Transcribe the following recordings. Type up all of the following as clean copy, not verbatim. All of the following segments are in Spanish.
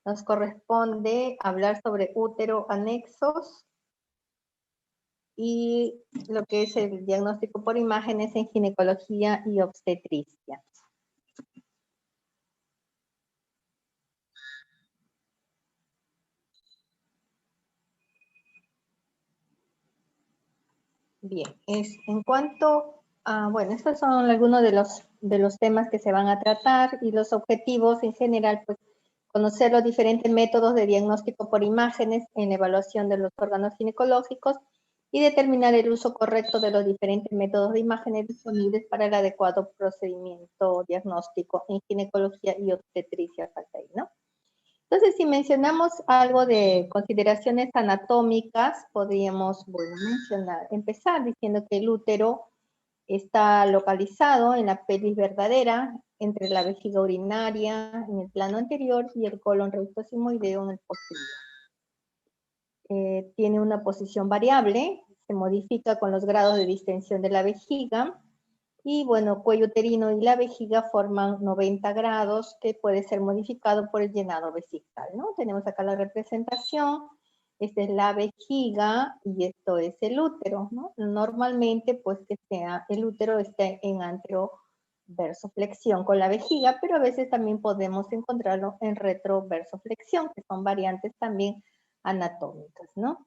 Nos corresponde hablar sobre útero, anexos y lo que es el diagnóstico por imágenes en ginecología y obstetricia. Bien, en cuanto a, bueno, estos son algunos de los temas que se van a tratar y los objetivos en general, pues conocer los diferentes métodos de diagnóstico por imágenes en la evaluación de los órganos ginecológicos y determinar el uso correcto de los diferentes métodos de imágenes disponibles para el adecuado procedimiento diagnóstico en ginecología y obstetricia, falta ahí, ¿no? Entonces, si mencionamos algo de consideraciones anatómicas, podríamos, bueno, empezar diciendo que el útero está localizado en la pelvis verdadera, entre la vejiga urinaria en el plano anterior y el colon rectosimoideo en el posterior. Tiene una posición variable, se modifica con los grados de distensión de la vejiga, y bueno, cuello uterino y la vejiga forman 90 grados que puede ser modificado por el llenado vesical, ¿no? Tenemos acá la representación, esta es la vejiga y esto es el útero, ¿no? Normalmente, pues que sea, el útero esté en anteroversoflexión con la vejiga, pero a veces también podemos encontrarlo en retroversoflexión, que son variantes también anatómicas, ¿no?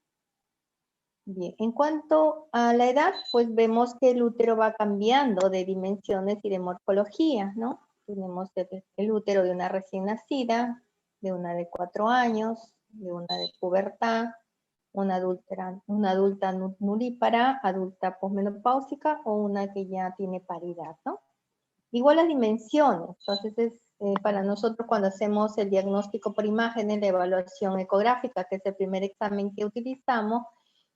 Bien, en cuanto a la edad, pues vemos que el útero va cambiando de dimensiones y de morfología, ¿no? Tenemos el útero de una recién nacida, de una de 4 años, de una de pubertad, una adulta nudípara, adulta posmenopáusica o una que ya tiene paridad, ¿no? Igual las dimensiones, entonces para nosotros cuando hacemos el diagnóstico por imágenes, la evaluación ecográfica, que es el primer examen que utilizamos,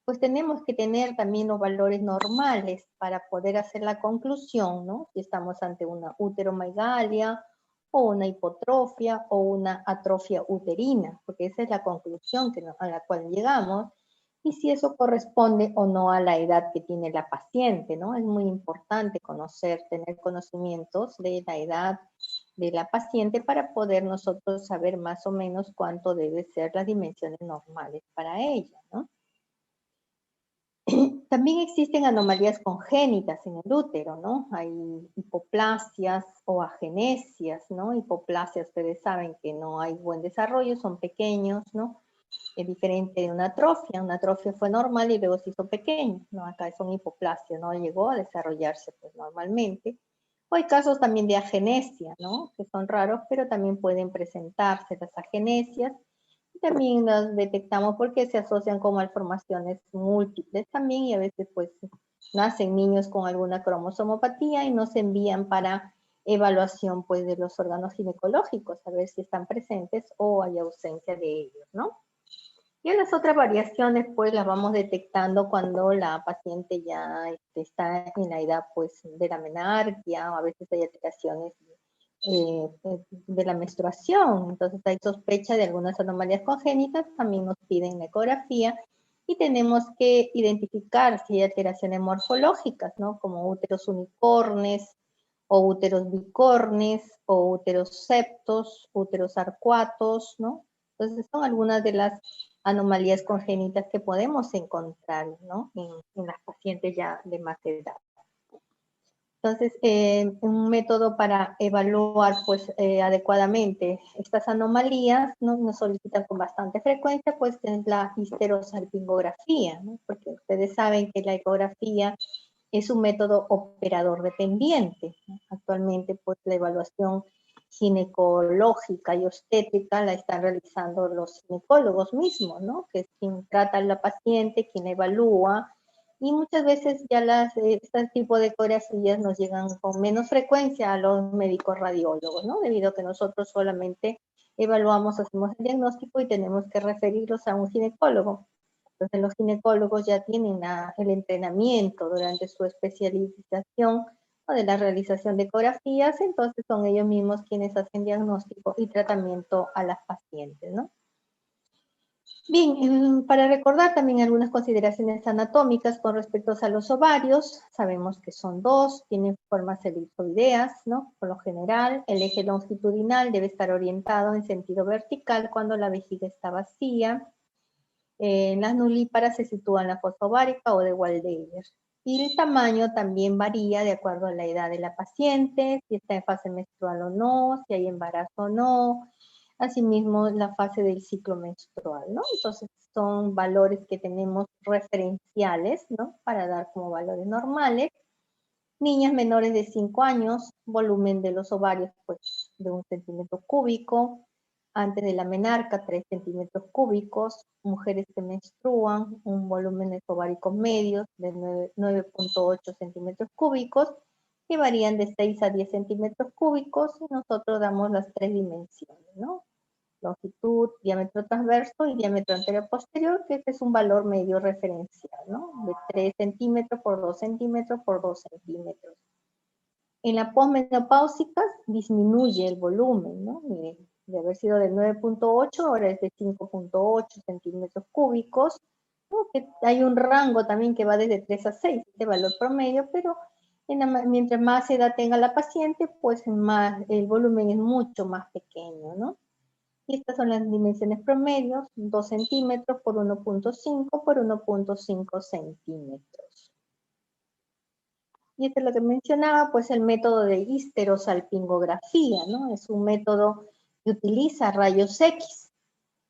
pues tenemos que tener también los valores normales para poder hacer la conclusión, ¿no? Si estamos ante una uteromegalia, o una hipotrofia, o una atrofia uterina, porque esa es la conclusión a la cual llegamos, y si eso corresponde o no a la edad que tiene la paciente, ¿no? Es muy importante tener conocimientos de la edad de la paciente para poder nosotros saber más o menos cuánto deben ser las dimensiones normales para ella, ¿no? También existen anomalías congénitas en el útero, ¿no? Hay hipoplasias o agenesias, ¿no? Hipoplasias, ustedes saben que no hay buen desarrollo, son pequeños, ¿no? Es diferente de una atrofia fue normal y luego se hizo pequeño, ¿no? Acá es una hipoplasia, no llegó a desarrollarse pues normalmente. O hay casos también de agenesia, ¿no? Que son raros, pero también pueden presentarse las agenesias. También las detectamos porque se asocian con malformaciones múltiples también y a veces pues nacen niños con alguna cromosomopatía y nos envían para evaluación pues de los órganos ginecológicos, a ver si están presentes o hay ausencia de ellos, ¿no? Y en las otras variaciones pues las vamos detectando cuando la paciente ya está en la edad pues de la menarquia o a veces hay alteraciones de la menstruación, entonces hay sospecha de algunas anomalías congénitas, también nos piden la ecografía y tenemos que identificar si hay alteraciones morfológicas, ¿no? Como úteros unicornes o úteros bicornes o úteros septos, úteros arcuatos, ¿no? Entonces son algunas de las anomalías congénitas que podemos encontrar, ¿no? En las pacientes ya de más edad. Entonces, un método para evaluar pues, adecuadamente estas anomalías, ¿no? Nos solicitan con bastante frecuencia, pues es la histerosalpingografía, ¿no? Porque ustedes saben que la ecografía es un método operador dependiente, ¿no? Actualmente, pues la evaluación ginecológica y obstétrica la están realizando los ginecólogos mismos, ¿no? Que es quien trata a la paciente, quien evalúa, y muchas veces ya este tipo de ecografías nos llegan con menos frecuencia a los médicos radiólogos, ¿no? Debido a que nosotros solamente evaluamos, hacemos el diagnóstico y tenemos que referirlos a un ginecólogo. Entonces los ginecólogos ya tienen el entrenamiento durante su especialización o de la realización de ecografías, entonces son ellos mismos quienes hacen diagnóstico y tratamiento a las pacientes, ¿no? Bien, para recordar también algunas consideraciones anatómicas con respecto a los ovarios, sabemos que son dos, tienen formas elipsoideas, ¿no? Por lo general, el eje longitudinal debe estar orientado en sentido vertical cuando la vejiga está vacía. Las nulíparas se sitúan en la fosa ovárica o de Waldeyer. Y el tamaño también varía de acuerdo a la edad de la paciente, si está en fase menstrual o no, si hay embarazo o no, asimismo la fase del ciclo menstrual, ¿no? Entonces son valores que tenemos referenciales, ¿no? Para dar como valores normales. Niñas menores de 5 años, volumen de los ovarios pues de 1 centímetro cúbico, antes de la menarca 3 centímetros cúbicos, mujeres que menstruan, un volumen de ováricos medios de 9.8 centímetros cúbicos, que varían de 6 a 10 centímetros cúbicos, y nosotros damos las 3 dimensiones, ¿no? Longitud, diámetro transverso y diámetro anterior-posterior, que este es un valor medio referencial, ¿no? De 3 centímetros por 2 centímetros por 2 centímetros. En la posmenopáusica disminuye el volumen, ¿no? Miren, de haber sido de 9.8, ahora es de 5.8 centímetros cúbicos, ¿no? Que hay un rango también que va desde 3 a 6, este valor promedio, pero mientras más edad tenga la paciente, pues más, el volumen es mucho más pequeño, ¿no? Y estas son las dimensiones promedios, 2 centímetros por 1.5 por 1.5 centímetros. Y esto es lo que mencionaba, pues el método de histerosalpingografía, ¿no? Es un método que utiliza rayos X.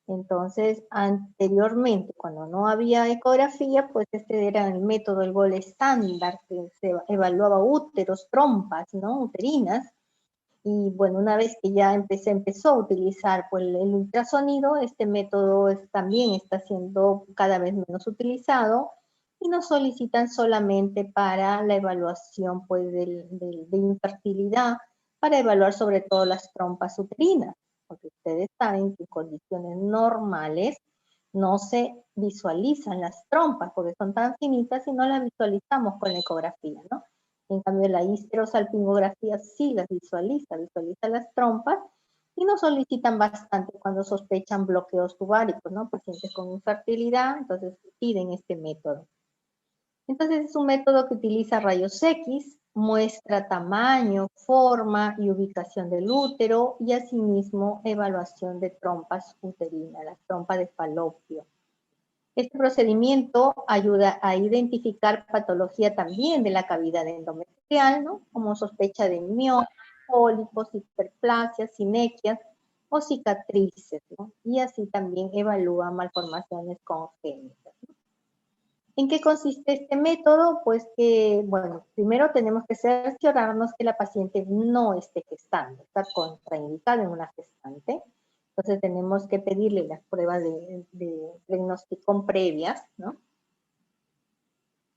Entonces, anteriormente, cuando no había ecografía, pues este era el método, el gol estándar, que se evaluaba úteros, trompas, ¿no? Uterinas. Y bueno, una vez que ya empezó a utilizar pues, el ultrasonido, este método también está siendo cada vez menos utilizado y nos solicitan solamente para la evaluación pues, de infertilidad, para evaluar sobre todo las trompas uterinas, porque ustedes saben que en condiciones normales no se visualizan las trompas porque son tan finitas y no las visualizamos con la ecografía, ¿no? En cambio, la histerosalpingografía sí las visualiza las trompas y nos solicitan bastante cuando sospechan bloqueos tubáricos, ¿no? Pacientes con infertilidad, entonces piden este método. Entonces es un método que utiliza rayos X, muestra tamaño, forma y ubicación del útero y asimismo evaluación de trompas uterinas, las trompas de falopio. Este procedimiento ayuda a identificar patología también de la cavidad endometrial, ¿no? Como sospecha de mioma, pólipos, hiperplasias, sinequias o cicatrices, ¿no? Y así también evalúa malformaciones congénitas, ¿no? ¿En qué consiste este método? Pues que, bueno, primero tenemos que cerciorarnos que la paciente no esté gestando, está contraindicada en una gestante. Entonces tenemos que pedirle las pruebas de diagnóstico previas, ¿no?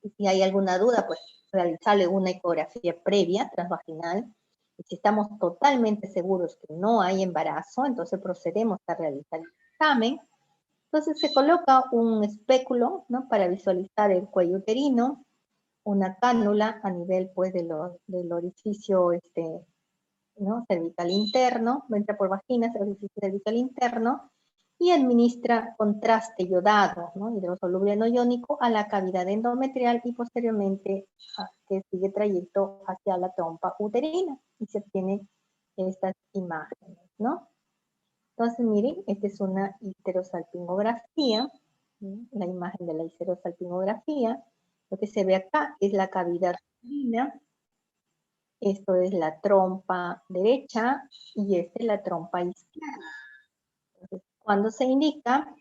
Y si hay alguna duda, pues realizarle una ecografía previa, transvaginal. Y si estamos totalmente seguros que no hay embarazo, entonces procedemos a realizar el examen. Entonces se coloca un espéculo, ¿no? Para visualizar el cuello uterino, una cánula a nivel pues del orificio ¿no? Cervical interno, entra por vagina, orificio cervical interno, y administra contraste yodado, ¿no? Hidrosoluble no iónico a la cavidad endometrial y posteriormente que sigue trayecto hacia la trompa uterina y se obtienen estas imágenes, ¿no? Entonces, miren, esta es una histerosalpingografía, ¿sí? La imagen de la histerosalpingografía. Lo que se ve acá es la cavidad uterina, esto es la trompa derecha y esta es la trompa izquierda. Entonces, ¿cuándo se indica?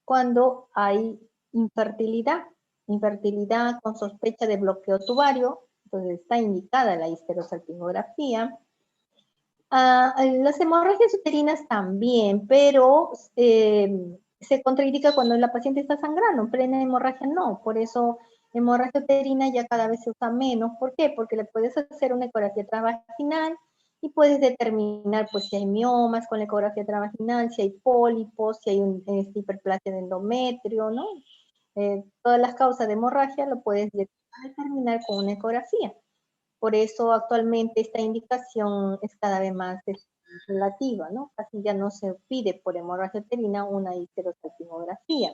Cuando hay infertilidad, infertilidad con sospecha de bloqueo tubario, entonces está indicada la histerosalpingografía. Las hemorragias uterinas también, pero se contraindica cuando la paciente está sangrando, en plena hemorragia no, por eso hemorragia uterina ya cada vez se usa menos. ¿Por qué? Porque le puedes hacer una ecografía transvaginal y puedes determinar pues si hay miomas con la ecografía transvaginal, si hay pólipos, si hay hiperplasia de endometrio, ¿no? Todas las causas de hemorragia lo puedes determinar con una ecografía. Por eso actualmente esta indicación es cada vez más relativa, ¿no? Casi ya no se pide por hemorragia uterina una histerosalpingografía.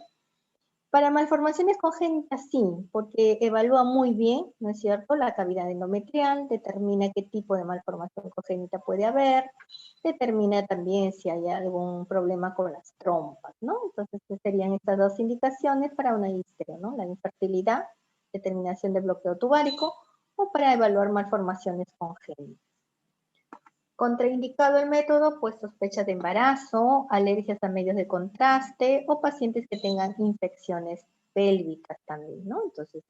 Para malformaciones congénitas sí, porque evalúa muy bien, ¿no es cierto?, la cavidad endometrial, determina qué tipo de malformación congénita puede haber, determina también si hay algún problema con las trompas, ¿no? Entonces, serían estas dos indicaciones para una histero, ¿no? La infertilidad, determinación de bloqueo tubárico, o para evaluar malformaciones congénitas. Contraindicado el método, pues sospecha de embarazo, alergias a medios de contraste o pacientes que tengan infecciones pélvicas también, ¿no? Entonces,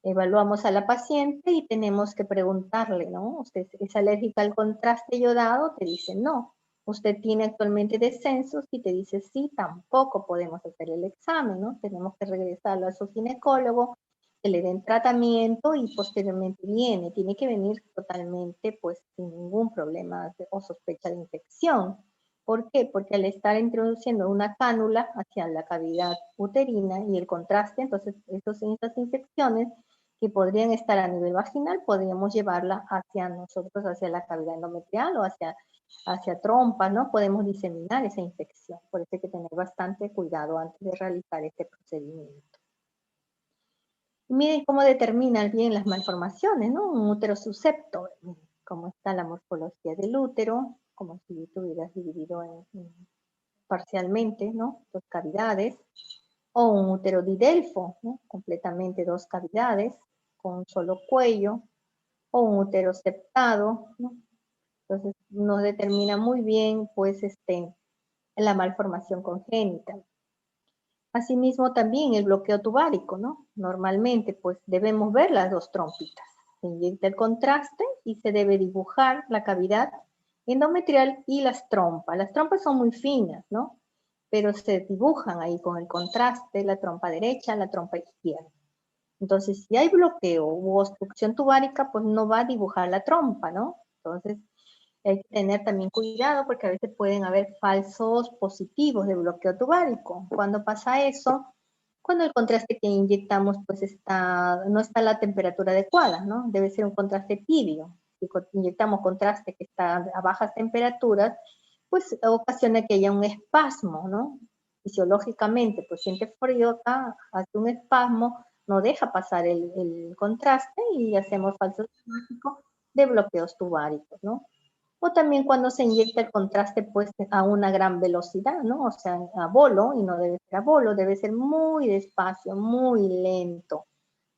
evaluamos a la paciente y tenemos que preguntarle, ¿no? ¿Usted es alérgica al contraste iodado? Te dice no. ¿Usted tiene actualmente descensos? Y te dice sí, tampoco podemos hacer el examen, ¿no? Tenemos que regresarlo a su ginecólogo, que le den tratamiento y posteriormente tiene que venir totalmente pues sin ningún problema o sospecha de infección. ¿Por qué? Porque al estar introduciendo una cánula hacia la cavidad uterina y el contraste, entonces esas infecciones que podrían estar a nivel vaginal, podríamos llevarla hacia nosotros, hacia la cavidad endometrial o hacia trompas, ¿no? Podemos diseminar esa infección. Por eso hay que tener bastante cuidado antes de realizar este procedimiento. Miren cómo determinan bien las malformaciones, ¿no? Un útero suscepto, cómo está la morfología del útero, como si tuvieras dividido parcialmente, ¿no? Dos cavidades, o un útero didelfo, ¿no? Completamente dos cavidades, con un solo cuello, o un útero septado, ¿no? Entonces nos determina muy bien, pues, la malformación congénita. Asimismo también el bloqueo tubárico, ¿no? Normalmente pues debemos ver las dos trompitas. Se inyecta el contraste y se debe dibujar la cavidad endometrial y las trompas. Las trompas son muy finas, ¿no? Pero se dibujan ahí con el contraste, la trompa derecha, la trompa izquierda. Entonces, si hay bloqueo u obstrucción tubárica, pues no va a dibujar la trompa, ¿no? Entonces, hay que tener también cuidado porque a veces pueden haber falsos positivos de bloqueo tubárico. Cuando pasa eso, cuando el contraste que inyectamos pues no está a la temperatura adecuada, ¿no? Debe ser un contraste tibio. Si inyectamos contraste que está a bajas temperaturas, pues ocasiona que haya un espasmo, ¿no? Fisiológicamente, pues siente frío acá, hace un espasmo, no deja pasar el contraste y hacemos falsos diagnósticos de bloqueos tubáricos, ¿no? O también cuando se inyecta el contraste pues a una gran velocidad, ¿no? O sea, a bolo, y no debe ser a bolo, debe ser muy despacio, muy lento,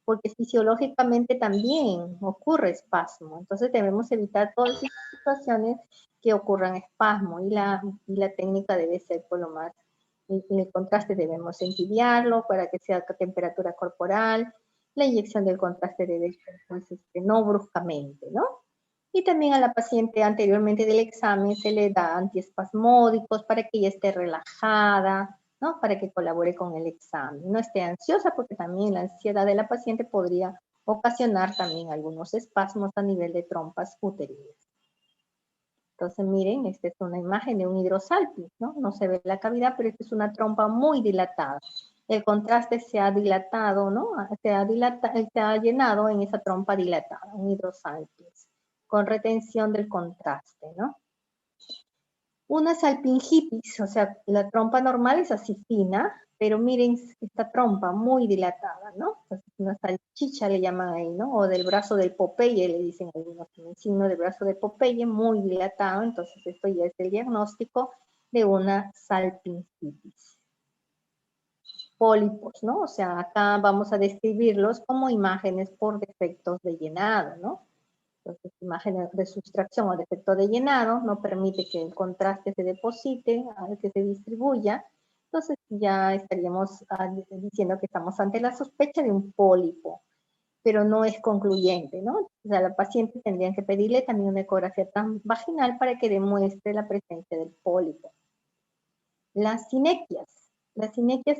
porque fisiológicamente también ocurre espasmo. Entonces debemos evitar todas esas situaciones que ocurran espasmo y la técnica debe ser por lo más, el contraste debemos entibiarlo para que sea a temperatura corporal, la inyección del contraste debe ser pues, no bruscamente, ¿no? Y también a la paciente anteriormente del examen se le da antiespasmódicos para que ella esté relajada, ¿no? Para que colabore con el examen. No esté ansiosa porque también la ansiedad de la paciente podría ocasionar también algunos espasmos a nivel de trompas uterinas. Entonces miren, esta es una imagen de un hidrosalping, ¿no? No se ve la cavidad, pero esta es una trompa muy dilatada. El contraste se ha dilatado, ¿no? Se ha llenado en esa trompa dilatada, un hidrosalping, con retención del contraste, ¿no? Una salpingitis, o sea, la trompa normal es así fina, pero miren esta trompa muy dilatada, ¿no? Entonces, una salchicha le llaman ahí, ¿no? O del brazo del Popeye, le dicen algunos, un signo del brazo de Popeye muy dilatado, entonces esto ya es el diagnóstico de una salpingitis. Pólipos, ¿no? O sea, acá vamos a describirlos como imágenes por defectos de llenado, ¿no? Entonces, imágenes de sustracción o defecto de llenado no permite que el contraste se deposite, que se distribuya. Entonces, ya estaríamos diciendo que estamos ante la sospecha de un pólipo, pero no es concluyente, ¿no? O sea, la paciente tendría que pedirle también una ecografía vaginal para que demuestre la presencia del pólipo. Las sinequias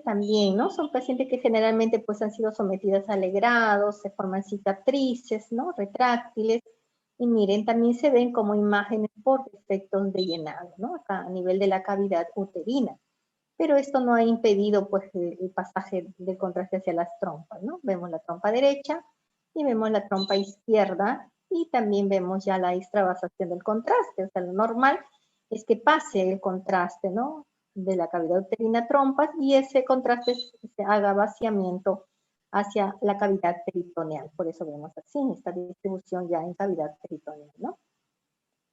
también, ¿no? Son pacientes que generalmente pues han sido sometidas a alegrados, se forman cicatrices, ¿no? Retráctiles, y miren, también se ven como imágenes por defectos de llenado, ¿no? Acá a nivel de la cavidad uterina. Pero esto no ha impedido pues el pasaje del contraste hacia las trompas, ¿no? Vemos la trompa derecha y vemos la trompa izquierda y también vemos ya la extravasación del contraste, o sea, lo normal es que pase el contraste, ¿no? De la cavidad uterina a trompas y ese contraste se haga vaciamiento hacia la cavidad peritoneal. Por eso vemos así, esta distribución ya en cavidad peritoneal, ¿no?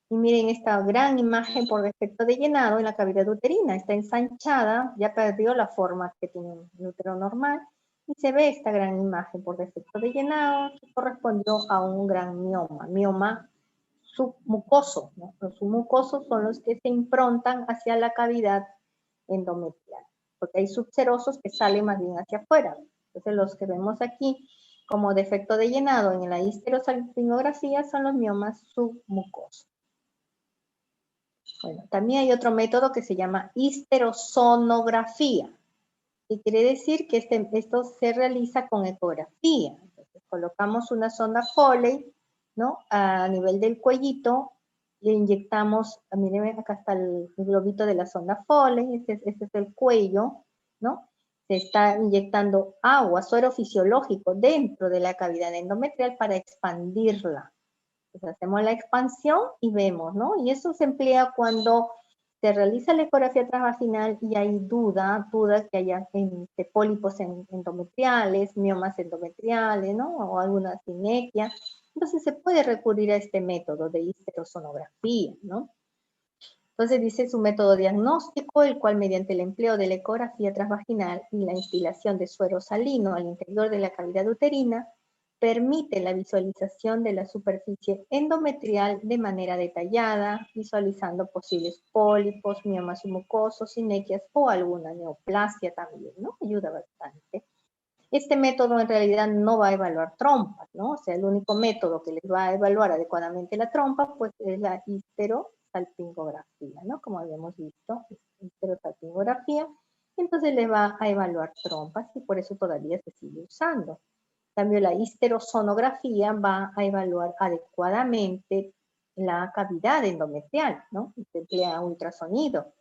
Y miren esta gran imagen por defecto de llenado en la cavidad uterina. Está ensanchada, ya perdió la forma que tiene un útero normal. Y se ve esta gran imagen por defecto de llenado que correspondió a un gran mioma. Mioma submucoso, ¿no? Los submucosos son los que se improntan hacia la cavidad endometrial. Porque hay subserosos que salen más bien hacia afuera. Entonces los que vemos aquí como defecto de llenado en la histerosalpingografía son los miomas submucosos. Bueno, también hay otro método que se llama histerosonografía, que quiere decir que esto se realiza con ecografía. Entonces, colocamos una sonda Foley, ¿no? A nivel del cuellito, le inyectamos, miren, acá está el globito de la sonda Foley, este es el cuello, ¿no? Se está inyectando agua, suero fisiológico dentro de la cavidad endometrial para expandirla. Entonces hacemos la expansión y vemos, ¿no? Y eso se emplea cuando se realiza la ecografía transvaginal y hay dudas que haya pólipos endometriales, miomas endometriales, ¿no? O alguna sinequia. Entonces se puede recurrir a este método de histerosonografía, ¿no? Entonces dice su método diagnóstico, el cual mediante el empleo de la ecografía transvaginal y la instilación de suero salino al interior de la cavidad uterina, permite la visualización de la superficie endometrial de manera detallada, visualizando posibles pólipos, miomas mucosos, sinequias o alguna neoplasia también, ¿no? Ayuda bastante. Este método en realidad no va a evaluar trompas, ¿no? O sea, el único método que les va a evaluar adecuadamente la trompa, pues es la histerosalpingografía, ¿no? Como habíamos visto, histerosalpingografía. Entonces le va a evaluar trompas y por eso todavía se sigue usando. En cambio, la histerosonografía va a evaluar adecuadamente la cavidad endometrial, ¿no? Se emplea ultrasonido.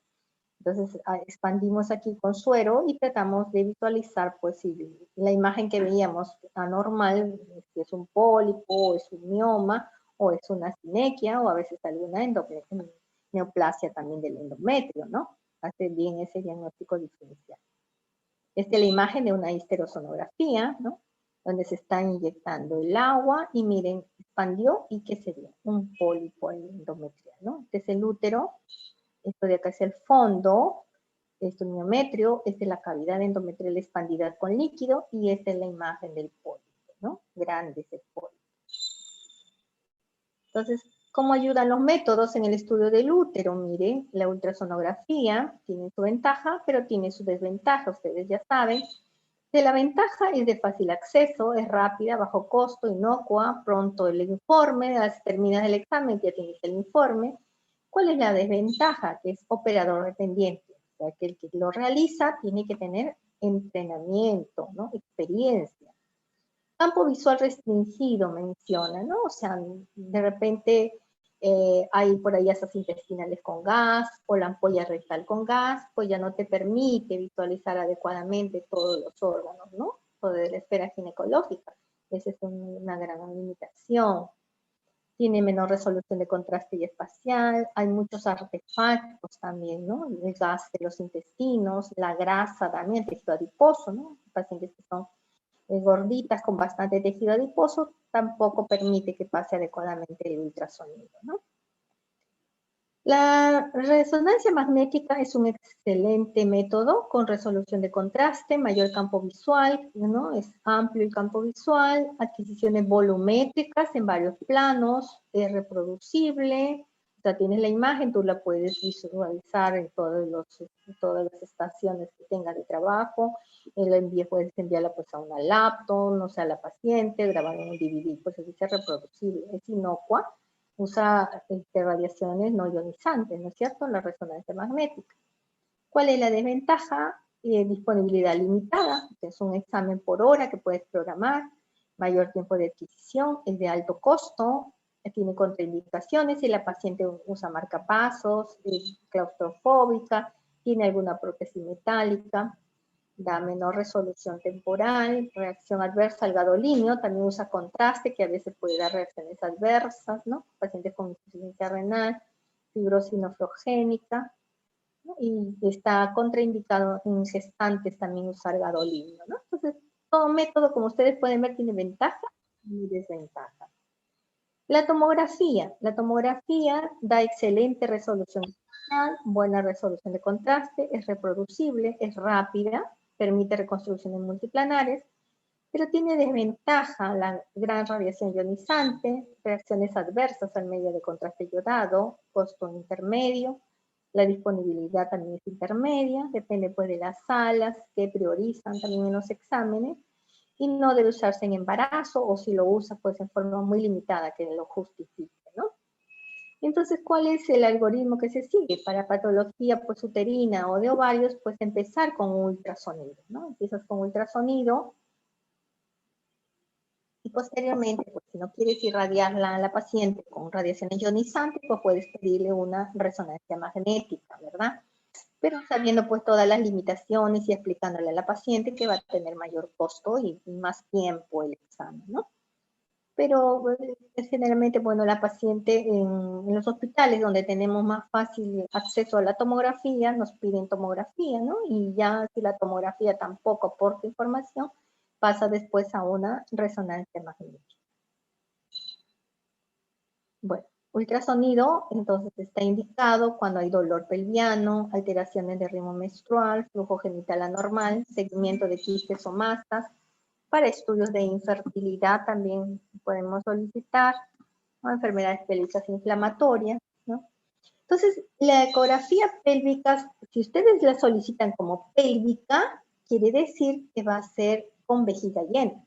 Entonces expandimos aquí con suero y tratamos de visualizar pues si la imagen que veíamos anormal, si es un pólipo, o es un mioma, o es una sinequia, o a veces alguna neoplasia también del endometrio, ¿no? Hace bien ese diagnóstico diferencial. Esta es la imagen de una histerosonografía, ¿no? Donde se está inyectando el agua y miren, expandió y ¿qué sería? Un pólipo endometrial, ¿no? Este es el útero. Esto de acá es el fondo, esto es miometrio, esta es la cavidad endometrial expandida con líquido y esta es la imagen del pólipo, ¿no? Grande es el pólipo. Entonces, ¿cómo ayudan los métodos en el estudio del útero? Miren, la ultrasonografía tiene su ventaja, pero tiene su desventaja, ustedes ya saben. De la ventaja es de fácil acceso, es rápida, bajo costo, inocua, pronto el informe, terminas el examen, ya tienes el informe. ¿Cuál es la desventaja? Que es operador dependiente. O sea, que el que lo realiza tiene que tener entrenamiento, ¿no? Experiencia. Campo visual restringido menciona, ¿no? O sea, de repente hay por ahí asas intestinales con gas o la ampolla rectal con gas, pues ya no te permite visualizar adecuadamente todos los órganos, ¿no? O de la esfera ginecológica. Esa es una gran limitación. Tiene menor resolución de contraste y espacial, hay muchos artefactos también, ¿no? El gas de los intestinos, la grasa también, tejido adiposo, ¿no? Pacientes que son gorditas con bastante tejido adiposo, tampoco permite que pase adecuadamente el ultrasonido, ¿no? La resonancia magnética es un excelente método con resolución de contraste, mayor campo visual, ¿no? Es amplio el campo visual, adquisiciones volumétricas en varios planos, es reproducible, o sea, tienes la imagen, tú la puedes visualizar en todas las estaciones que tenga de trabajo, puedes enviarla pues a una laptop, no sé, a la paciente, grabar en un DVD, pues es reproducible, es inocua, usa radiaciones no ionizantes, ¿no es cierto? La resonancia magnética. ¿Cuál es la desventaja? Disponibilidad limitada, es un examen por hora que puedes programar, mayor tiempo de adquisición, es de alto costo, tiene contraindicaciones si la paciente usa marcapasos, es claustrofóbica, tiene alguna prótesis metálica, da menor resolución temporal, reacción adversa al gadolinio, también usa contraste que a veces puede dar reacciones adversas, ¿no? Pacientes con insuficiencia renal, fibrosis nefrogénica, ¿no? Y está contraindicado en gestantes también usar gadolinium, ¿no? Entonces, todo método, como ustedes pueden ver, tiene ventajas y desventajas. La tomografía da excelente resolución, buena resolución de contraste, es reproducible, es rápida, permite reconstrucciones multiplanares, pero tiene desventaja la gran radiación ionizante, reacciones adversas al medio de contraste iodado, costo intermedio, la disponibilidad también es intermedia, depende pues de las salas que priorizan también en los exámenes, y no debe usarse en embarazo, o si lo usa pues en forma muy limitada que lo justifique, ¿no? Entonces, ¿cuál es el algoritmo que se sigue? Para patología pues uterina o de ovarios, pues empezar con ultrasonido, ¿no? Empiezas con ultrasonido, y posteriormente, pues, si no quieres irradiarla a la paciente con radiación ionizante, pues puedes pedirle una resonancia magnética, ¿verdad? Pero sabiendo pues todas las limitaciones y explicándole a la paciente que va a tener mayor costo y más tiempo el examen, ¿no? Pero generalmente, bueno, la paciente en los hospitales donde tenemos más fácil acceso a la tomografía, nos piden tomografía, ¿no? Y ya si la tomografía tampoco aporta información, pasa después a una resonancia magnética. Bueno, ultrasonido, entonces está indicado cuando hay dolor pelviano, alteraciones de ritmo menstrual, flujo genital anormal, seguimiento de quistes o masas. Para estudios de infertilidad también podemos solicitar, ¿no? Enfermedades pélvicas inflamatorias, ¿no? Entonces, la ecografía pélvica, si ustedes la solicitan como pélvica, quiere decir que va a ser con vejiga llena.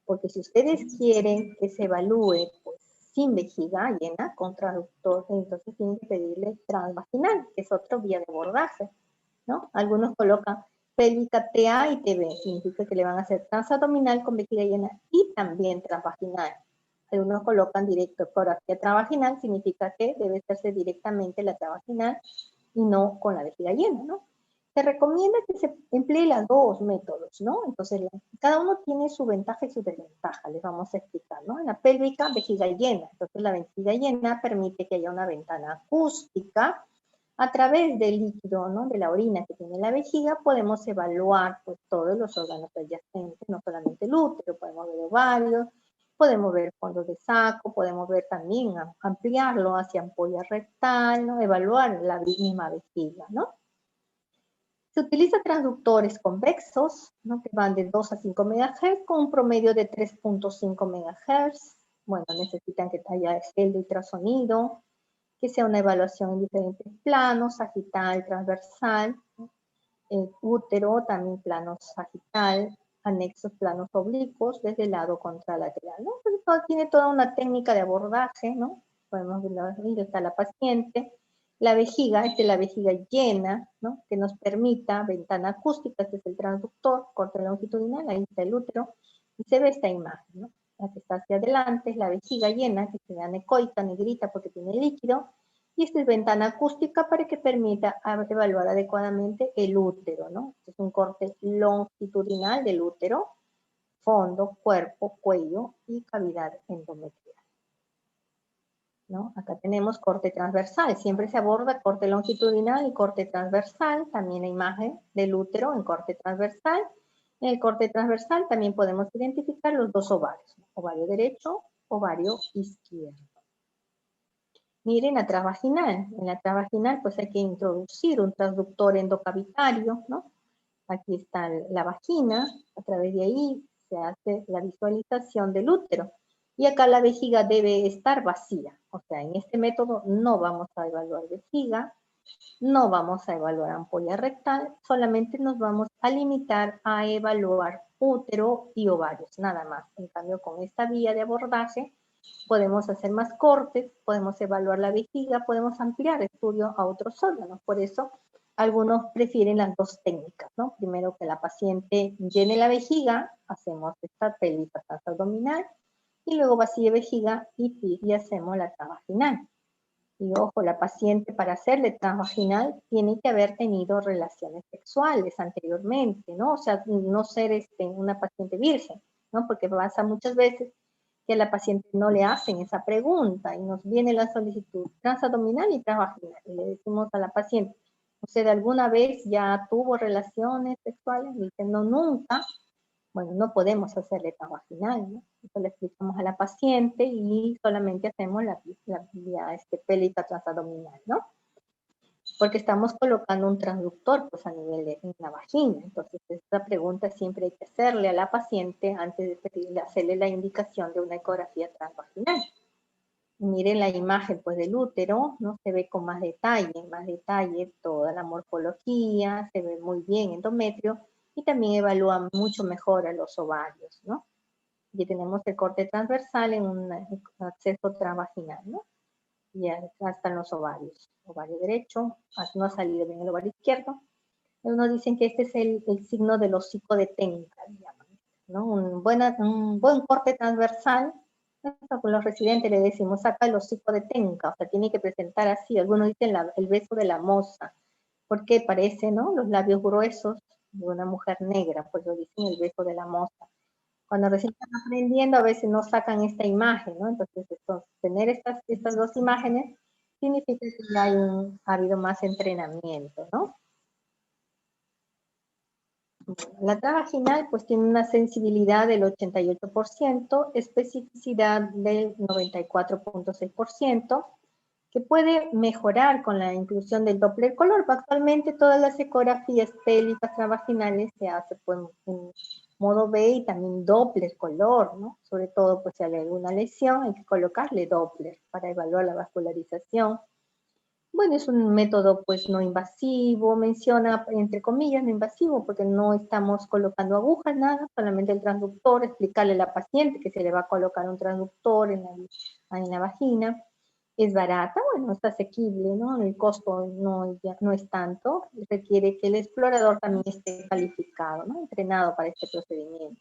Porque si ustedes quieren que se evalúe pues, sin vejiga llena, con traductor, entonces tienen que pedirle transvaginal, que es otra vía de abordaje, ¿no? Algunos colocan pélvica TA y TB, significa que le van a hacer transabdominal con vejiga llena y también transvaginal. Algunos colocan directo ecografía transvaginal, significa que debe hacerse directamente la transvaginal y no con la vejiga llena, ¿no? Se recomienda que se emplee los dos métodos, ¿no? Entonces, cada uno tiene su ventaja y su desventaja, les vamos a explicar, ¿no? En la pélvica, vejiga llena. Entonces, la vejiga llena permite que haya una ventana acústica. A través del líquido, ¿no? De la orina que tiene la vejiga, podemos evaluar pues, todos los órganos adyacentes, no solamente el útero, podemos ver ovarios, podemos ver fondo de saco, podemos ver también ampliarlo hacia ampolla rectal, ¿no? Evaluar la misma vejiga, ¿no? Se utiliza transductores convexos, ¿no? Que van de 2 a 5 MHz con un promedio de 3.5 MHz. Bueno, necesitan que haya gel de ultrasonido, que sea una evaluación en diferentes planos, sagital, transversal, útero, también plano sagital, anexos planos oblicuos, desde el lado contralateral, ¿no? Entonces, tiene toda una técnica de abordaje, ¿no? Podemos ver, está la paciente. La vejiga, esta es la vejiga llena, ¿no? Que nos permita, ventana acústica, este es el transductor, corte longitudinal, ahí está el útero, y se ve esta imagen, ¿no? La que está hacia adelante es la vejiga llena, que se ve anecoica, negrita, porque tiene líquido, y esta es ventana acústica para que permita evaluar adecuadamente el útero, ¿no? Este es un corte longitudinal del útero, fondo, cuerpo, cuello y cavidad endometrial, ¿no? Acá tenemos corte transversal, siempre se aborda corte longitudinal y corte transversal, también la imagen del útero en corte transversal. En el corte transversal también podemos identificar los dos ovarios, ¿no? Ovario derecho, ovario izquierdo. Miren la transvaginal. En la transvaginal pues hay que introducir un transductor endocavitario, ¿no? Aquí está la vagina, a través de ahí se hace la visualización del útero. Y acá la vejiga debe estar vacía. O sea, en este método no vamos a evaluar vejiga, no vamos a evaluar ampolla rectal, solamente nos vamos a limitar a evaluar útero y ovarios, nada más. En cambio, con esta vía de abordaje, podemos hacer más cortes, podemos evaluar la vejiga, podemos ampliar estudio a otros órganos. Por eso, algunos prefieren las dos técnicas, ¿no? Primero que la paciente llene la vejiga, hacemos esta pélvica transabdominal, y luego vacíe vejiga y hacemos la transvaginal. Y ojo, la paciente para hacerle transvaginal tiene que haber tenido relaciones sexuales anteriormente, ¿no? O sea, no ser una paciente virgen, ¿no? Porque pasa muchas veces que a la paciente no le hacen esa pregunta y nos viene la solicitud transabdominal y transvaginal. Y le decimos a la paciente, ¿usted alguna vez ya tuvo relaciones sexuales? Y dice, no, nunca. Bueno, no podemos hacerle transvaginal, ¿no? Entonces le explicamos a la paciente y solamente hacemos la vía pélvica transabdominal, ¿no? Porque estamos colocando un transductor pues, a nivel de en la vagina. Entonces, esta pregunta siempre hay que hacerle a la paciente antes de pedirle, hacerle la indicación de una ecografía transvaginal. Miren la imagen pues, del útero, ¿no? Se ve con más detalle toda la morfología, se ve muy bien endometrio y también evalúa mucho mejor a los ovarios, ¿no? Y tenemos el corte transversal en un acceso transvaginal, ¿no? Y acá están los ovarios. Ovario derecho, no ha salido bien el ovario izquierdo. Unos dicen que este es el signo del hocico de Tenca, ¿no? Un buen corte transversal. Con los residentes le decimos, saca el hocico de Tenca, o sea, tiene que presentar así. Algunos dicen el beso de la moza, porque parece, ¿no? Los labios gruesos de una mujer negra, pues lo dicen el beso de la moza. Cuando recién están aprendiendo, a veces no sacan esta imagen, ¿no? Entonces, tener estas dos imágenes significa que ha habido más entrenamiento, ¿no? La transvaginal pues tiene una sensibilidad del 88%, especificidad del 94.6%, que puede mejorar con la inclusión del Doppler color. Actualmente todas las ecografías pélvicas transvaginales se hacen pues, en modo B y también Doppler color, ¿no? Sobre todo pues si hay alguna lesión hay que colocarle Doppler para evaluar la vascularización. Bueno, es un método pues no invasivo, menciona entre comillas no invasivo porque no estamos colocando agujas, nada, solamente el transductor, explicarle a la paciente que se le va a colocar un transductor en la vagina. Es barata, bueno, está asequible, ¿no? El costo no es tanto, requiere que el explorador también esté calificado, ¿no? Entrenado para este procedimiento.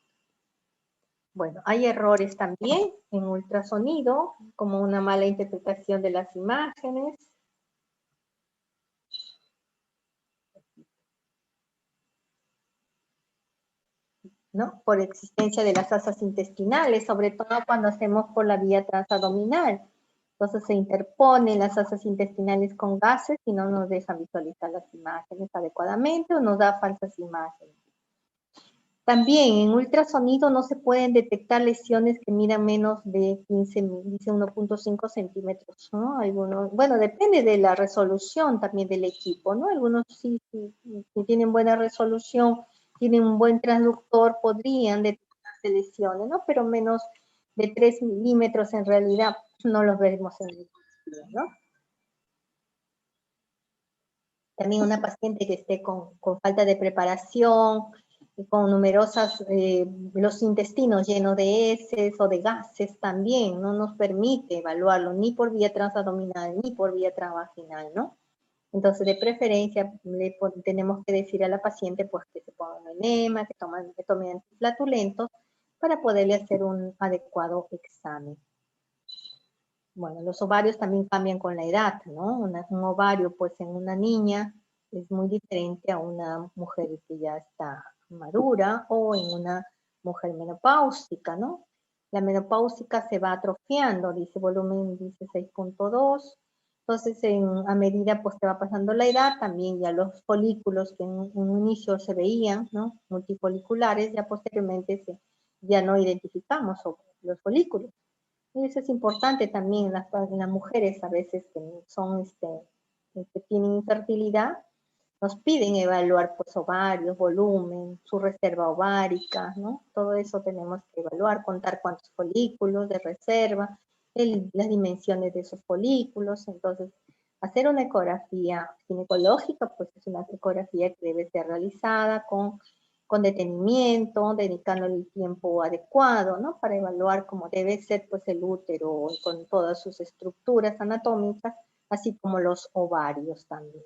Bueno, hay errores también en ultrasonido, como una mala interpretación de las imágenes, ¿no? Por existencia de las asas intestinales, sobre todo cuando hacemos por la vía transabdominal. Entonces se interponen las asas intestinales con gases y no nos dejan visualizar las imágenes adecuadamente o nos da falsas imágenes. También en ultrasonido no se pueden detectar lesiones que midan menos de 15, dice 1.5 centímetros, ¿no? Algunos, bueno, depende de la resolución también del equipo, ¿no? Algunos sí tienen buena resolución, tienen un buen transductor, podrían detectarse lesiones, ¿no? Pero menos de 3 milímetros en realidad no los vemos en el equipo, ¿no? También una paciente que esté con falta de preparación, con numerosas, los intestinos llenos de heces o de gases también, no nos permite evaluarlo ni por vía transabdominal ni por vía transvaginal, ¿no? Entonces, de preferencia, tenemos que decir a la paciente pues, que se ponga un enema, que tome antiflatulentos para poderle hacer un adecuado examen. Bueno, los ovarios también cambian con la edad, ¿no? Un ovario, pues, en una niña es muy diferente a una mujer que ya está madura o en una mujer menopáusica, ¿no? La menopáusica se va atrofiando, dice volumen, dice 6.2. Entonces, a medida pues que va pasando la edad, también ya los folículos que en un inicio se veían, ¿no? Multifoliculares, ya posteriormente ya no identificamos los folículos. Y eso es importante también en las mujeres a veces que son, que tienen infertilidad, nos piden evaluar pues ovarios, volumen, su reserva ovárica, ¿no? Todo eso tenemos que evaluar, contar cuántos folículos de reserva, las dimensiones de esos folículos. Entonces, hacer una ecografía ginecológica, pues es una ecografía que debe ser realizada con detenimiento, dedicándole el tiempo adecuado, ¿no? Para evaluar cómo debe ser pues el útero con todas sus estructuras anatómicas, así como los ovarios también.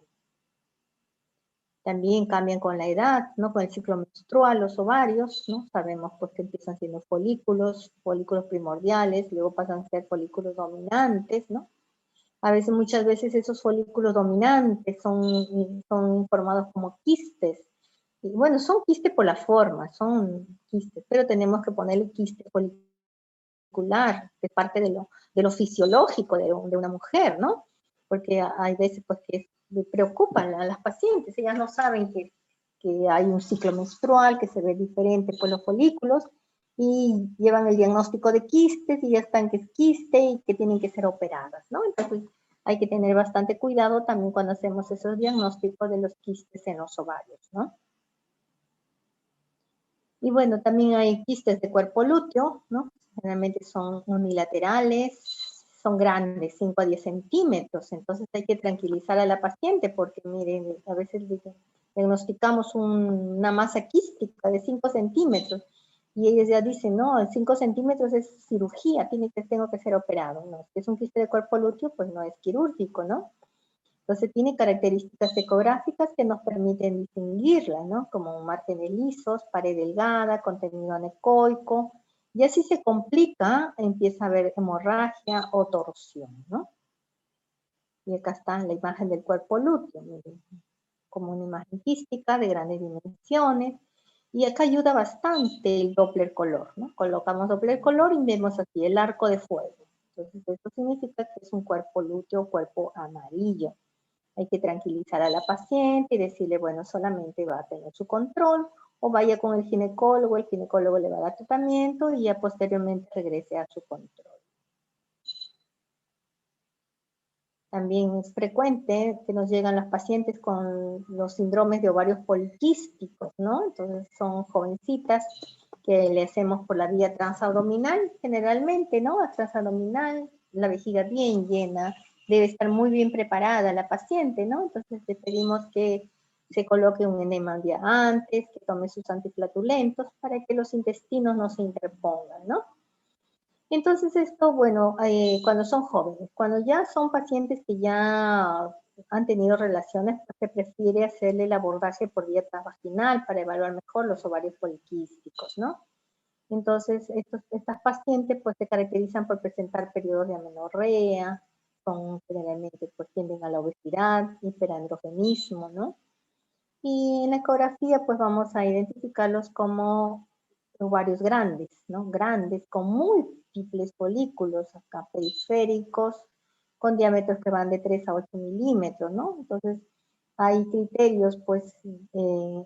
También cambian con la edad, ¿no? Con el ciclo menstrual, los ovarios, ¿no? Sabemos pues que empiezan siendo folículos primordiales, luego pasan a ser folículos dominantes, ¿no? A veces, muchas veces esos folículos dominantes son formados como quistes. Y bueno, son quistes por la forma, son quistes, pero tenemos que ponerle quiste folículo particular, de parte de lo fisiológico de una mujer, ¿no? Porque hay veces pues que le preocupan a las pacientes, ellas no saben que hay un ciclo menstrual, que se ve diferente por los folículos, y llevan el diagnóstico de quistes, y ya están que es quiste y que tienen que ser operadas, ¿no? Entonces hay que tener bastante cuidado también cuando hacemos esos diagnósticos de los quistes en los ovarios, ¿no? Y bueno, también hay quistes de cuerpo lúteo, ¿no? Generalmente son unilaterales, son grandes, 5 a 10 centímetros, entonces hay que tranquilizar a la paciente porque, miren, a veces diagnosticamos una masa quística de 5 centímetros y ellos ya dicen, no, 5 centímetros es cirugía, tengo que ser operado, ¿no? Si es un quiste de cuerpo lúteo, pues no es quirúrgico, ¿no? Entonces tiene características ecográficas que nos permiten distinguirla, ¿no? Como márgenes lisos, pared delgada, contenido anecoico, y así se complica, empieza a haber hemorragia o torsión, ¿no? Y acá está la imagen del cuerpo lúteo, miren, como una imagen quística de grandes dimensiones, y acá ayuda bastante el Doppler color, ¿no? Colocamos Doppler color y vemos aquí el arco de fuego. Entonces esto significa que es un cuerpo lúteo o cuerpo amarillo. Hay que tranquilizar a la paciente y decirle, bueno, solamente va a tener su control, o vaya con el ginecólogo le va a dar tratamiento y ya posteriormente regrese a su control. También es frecuente que nos llegan las pacientes con los síndromes de ovarios poliquísticos, ¿no? Entonces son jovencitas que le hacemos por la vía transabdominal, generalmente, ¿no? A transabdominal, la vejiga bien llena, debe estar muy bien preparada la paciente, ¿no? Entonces le pedimos que se coloque un enema un día antes, que tome sus antiflatulentos para que los intestinos no se interpongan, ¿no? Entonces esto, bueno, cuando son jóvenes, cuando ya son pacientes que ya han tenido relaciones, pues se prefiere hacerle el abordaje por vía transvaginal para evaluar mejor los ovarios poliquísticos, ¿no? Entonces, estas pacientes pues se caracterizan por presentar periodos de amenorrea, son generalmente pues tienden a la obesidad, hiperandrogenismo, ¿no? Y en la ecografía pues vamos a identificarlos como ovarios grandes, ¿no? Grandes, con múltiples folículos acá periféricos, con diámetros que van de 3 a 8 milímetros, ¿no? Entonces, hay criterios, pues,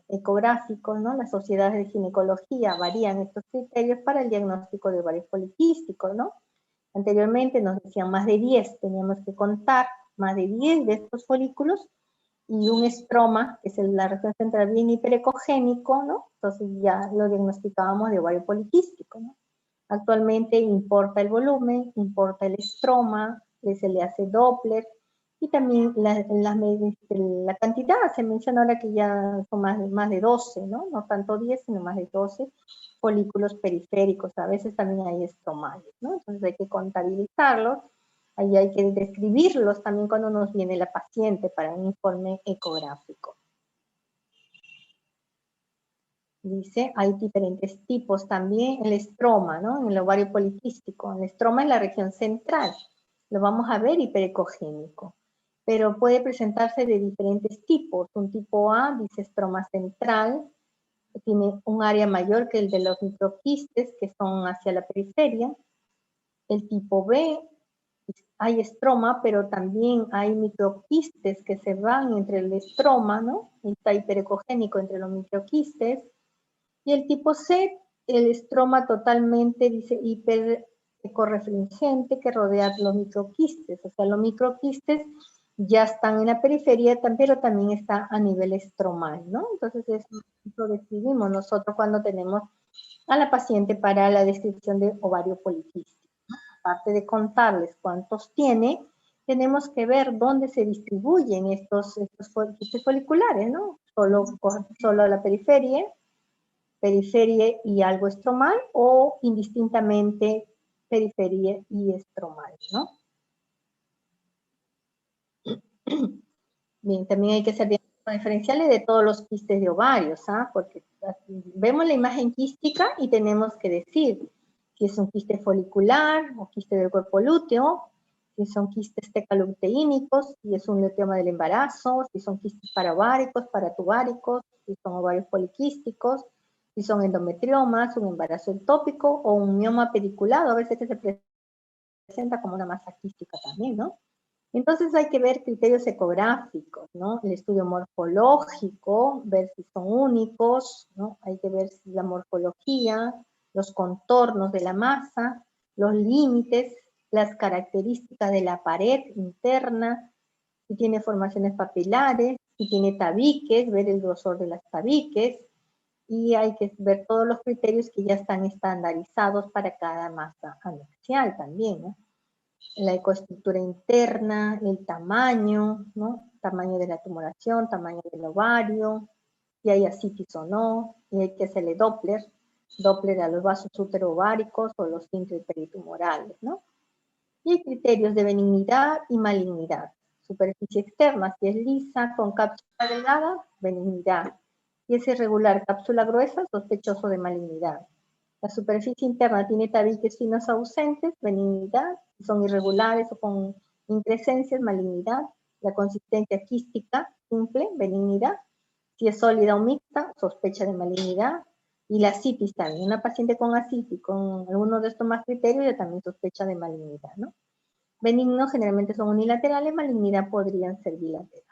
ecográficos, ¿no? Las sociedades de ginecología varían estos criterios para el diagnóstico de ovarios poliquísticos, ¿no? Anteriormente nos decían más de 10, teníamos que contar más de 10 de estos folículos y un estroma, que es la región central bien hiperecogénico, ¿no? Entonces ya lo diagnosticábamos de ovario poliquístico, ¿no? Actualmente importa el volumen, importa el estroma, se le hace Doppler, y también la cantidad, se menciona ahora que ya son más de 12, ¿no? No tanto 10, sino más de 12 folículos periféricos, a veces también hay estromales, ¿no? Entonces hay que contabilizarlos. Ahí hay que describirlos también cuando nos viene la paciente para un informe ecográfico. Dice, hay diferentes tipos también, el estroma, ¿no? En el ovario poliquístico. El estroma es la región central. Lo vamos a ver hiperecogénico. Pero puede presentarse de diferentes tipos. Un tipo A dice estroma central, que tiene un área mayor que el de los microquistes, que son hacia la periferia. El tipo B, hay estroma, pero también hay microquistes que se van entre el estroma, ¿no? Está hiperecogénico entre los microquistes. Y el tipo C, el estroma totalmente, dice, hiperecorefringente que rodea los microquistes. O sea, los microquistes ya están en la periferia, pero también está a nivel estromal, ¿no? Entonces, eso lo describimos nosotros cuando tenemos a la paciente para la descripción de ovario poliquístico. Aparte de contarles cuántos tiene, tenemos que ver dónde se distribuyen estos quistes foliculares, ¿no? Solo a la periferia y algo estromal, o indistintamente periferia y estromal, ¿no? Bien, también hay que hacer diferenciales de todos los quistes de ovarios, ¿ah? Porque vemos la imagen quística y tenemos que decir si es un quiste folicular o quiste del cuerpo lúteo, si son quistes tecaloteínicos, si es un luteoma del embarazo, si son quistes paraováricos, paratubáricos, si son ovarios poliquísticos, Si son endometriomas, un embarazo ectópico o un mioma pediculado, a veces que se presenta como una masa quística también, ¿no? Entonces hay que ver criterios ecográficos, ¿no? El estudio morfológico, ver si son únicos, ¿no? Hay que ver si la morfología, los contornos de la masa, los límites, las características de la pared interna, si tiene formaciones papilares, si tiene tabiques, ver el grosor de las tabiques, y hay que ver todos los criterios que ya están estandarizados para cada masa anexial también, ¿no? La ecoestructura interna, el tamaño, ¿no? Tamaño de la tumoración, tamaño del ovario, si hay ascitis o no, y hay que hacerle Doppler a los vasos útero-ováricos o los intraeperitumorales, ¿no? Y hay criterios de benignidad y malignidad. Superficie externa, si es lisa, con cápsula delgada, benignidad. Si es irregular, cápsula gruesa, sospechoso de malignidad. La superficie interna tiene tabiques finos ausentes, benignidad. Si son irregulares o con increscencias, malignidad. La consistencia quística, simple, benignidad. Si es sólida o mixta, sospecha de malignidad. Y la asitis también. Una paciente con asitis, con alguno de estos más criterios, ya también sospecha de malignidad, ¿no? Benignos generalmente son unilaterales, malignidad podrían ser bilaterales.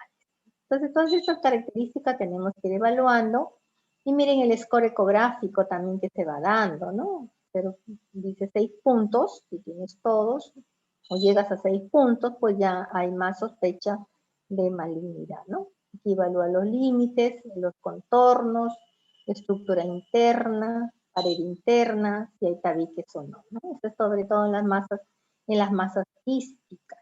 Entonces, todas estas características tenemos que ir evaluando. Y miren el score ecográfico también que se va dando, ¿no? Pero dice 6 puntos, si tienes todos, o llegas a 6 puntos, pues ya hay más sospecha de malignidad, ¿no? Aquí evalúa los límites, los contornos, estructura interna, pared interna, si hay tabiques o no, ¿no? Esto es sobre todo en las masas quísticas.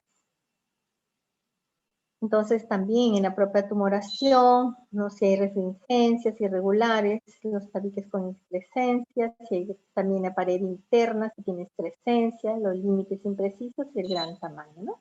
Entonces también en la propia tumoración, no sé si hay refringencias irregulares, los tabiques con excrescencias, si hay también la pared interna, si tiene excrescencia, los límites imprecisos y el gran tamaño, ¿no?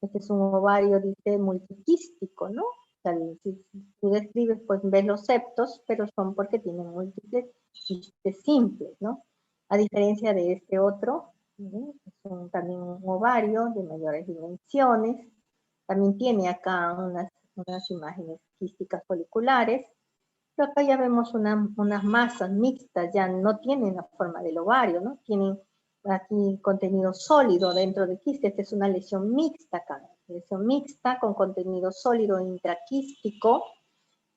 Este es un ovario, dice, multiquístico, ¿no? O sea, si tú describes, pues ves los septos, pero son porque tienen múltiples quistes simples, ¿no? A diferencia de este otro, ¿no? Es también un ovario de mayores dimensiones. También tiene acá unas imágenes quísticas foliculares. Pero acá ya vemos unas masas mixtas, ya no tienen la forma del ovario, ¿no? Tienen aquí contenido sólido dentro de quiste. Esta es una lesión mixta acá, lesión mixta con contenido sólido intraquístico.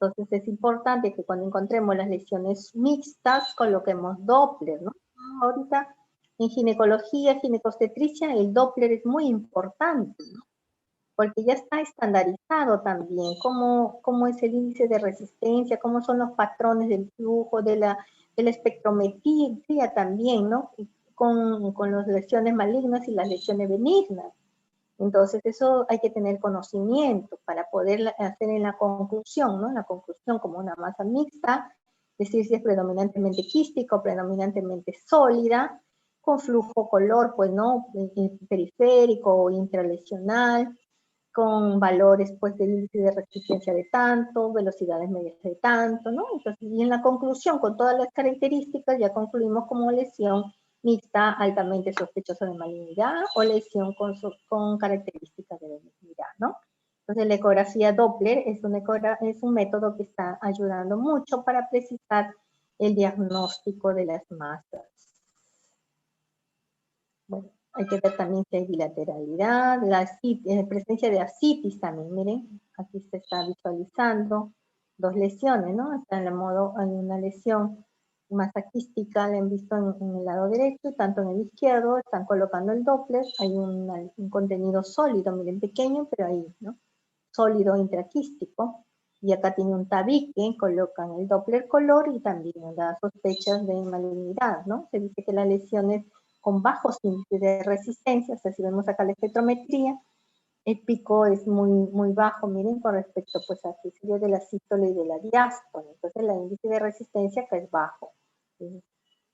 Entonces es importante que cuando encontremos las lesiones mixtas coloquemos Doppler, ¿no? Ahorita en ginecología, ginecobstetricia, el Doppler es muy importante, ¿no? Porque ya está estandarizado también cómo es el índice de resistencia, cómo son los patrones del flujo, de la espectrometría también, ¿no? Con las lesiones malignas y las lesiones benignas. Entonces, eso hay que tener conocimiento para poder hacer en la conclusión, ¿no? La conclusión como una masa mixta, decir si es predominantemente quística o predominantemente sólida, con flujo color, pues, ¿no? Periférico o intralesional, con valores pues del índice de resistencia de tanto, velocidades medias de tanto, ¿no? Entonces, y en la conclusión, con todas las características, ya concluimos como lesión mixta altamente sospechosa de malignidad o lesión con características de benignidad, ¿no? Entonces, la ecografía Doppler es un método que está ayudando mucho para precisar el diagnóstico de las masas. Bueno, hay que ver también si hay bilateralidad, la presencia de ascitis también, miren, aquí se está visualizando dos lesiones, ¿no? Está en el modo, hay una lesión masa quística, la han visto en el lado derecho, y tanto en el izquierdo, están colocando el Doppler, hay un contenido sólido, miren, pequeño, pero ahí, ¿no? Sólido intraquístico, y acá tiene un tabique, colocan el Doppler color y también da sospechas de malignidad, ¿no? Se dice que las lesiones con bajos índices de resistencia, o sea, si vemos acá la espectrometría, el pico es muy bajo, miren, con respecto pues a que sería de la sístole y de la diástole. Entonces el índice de resistencia acá es bajo.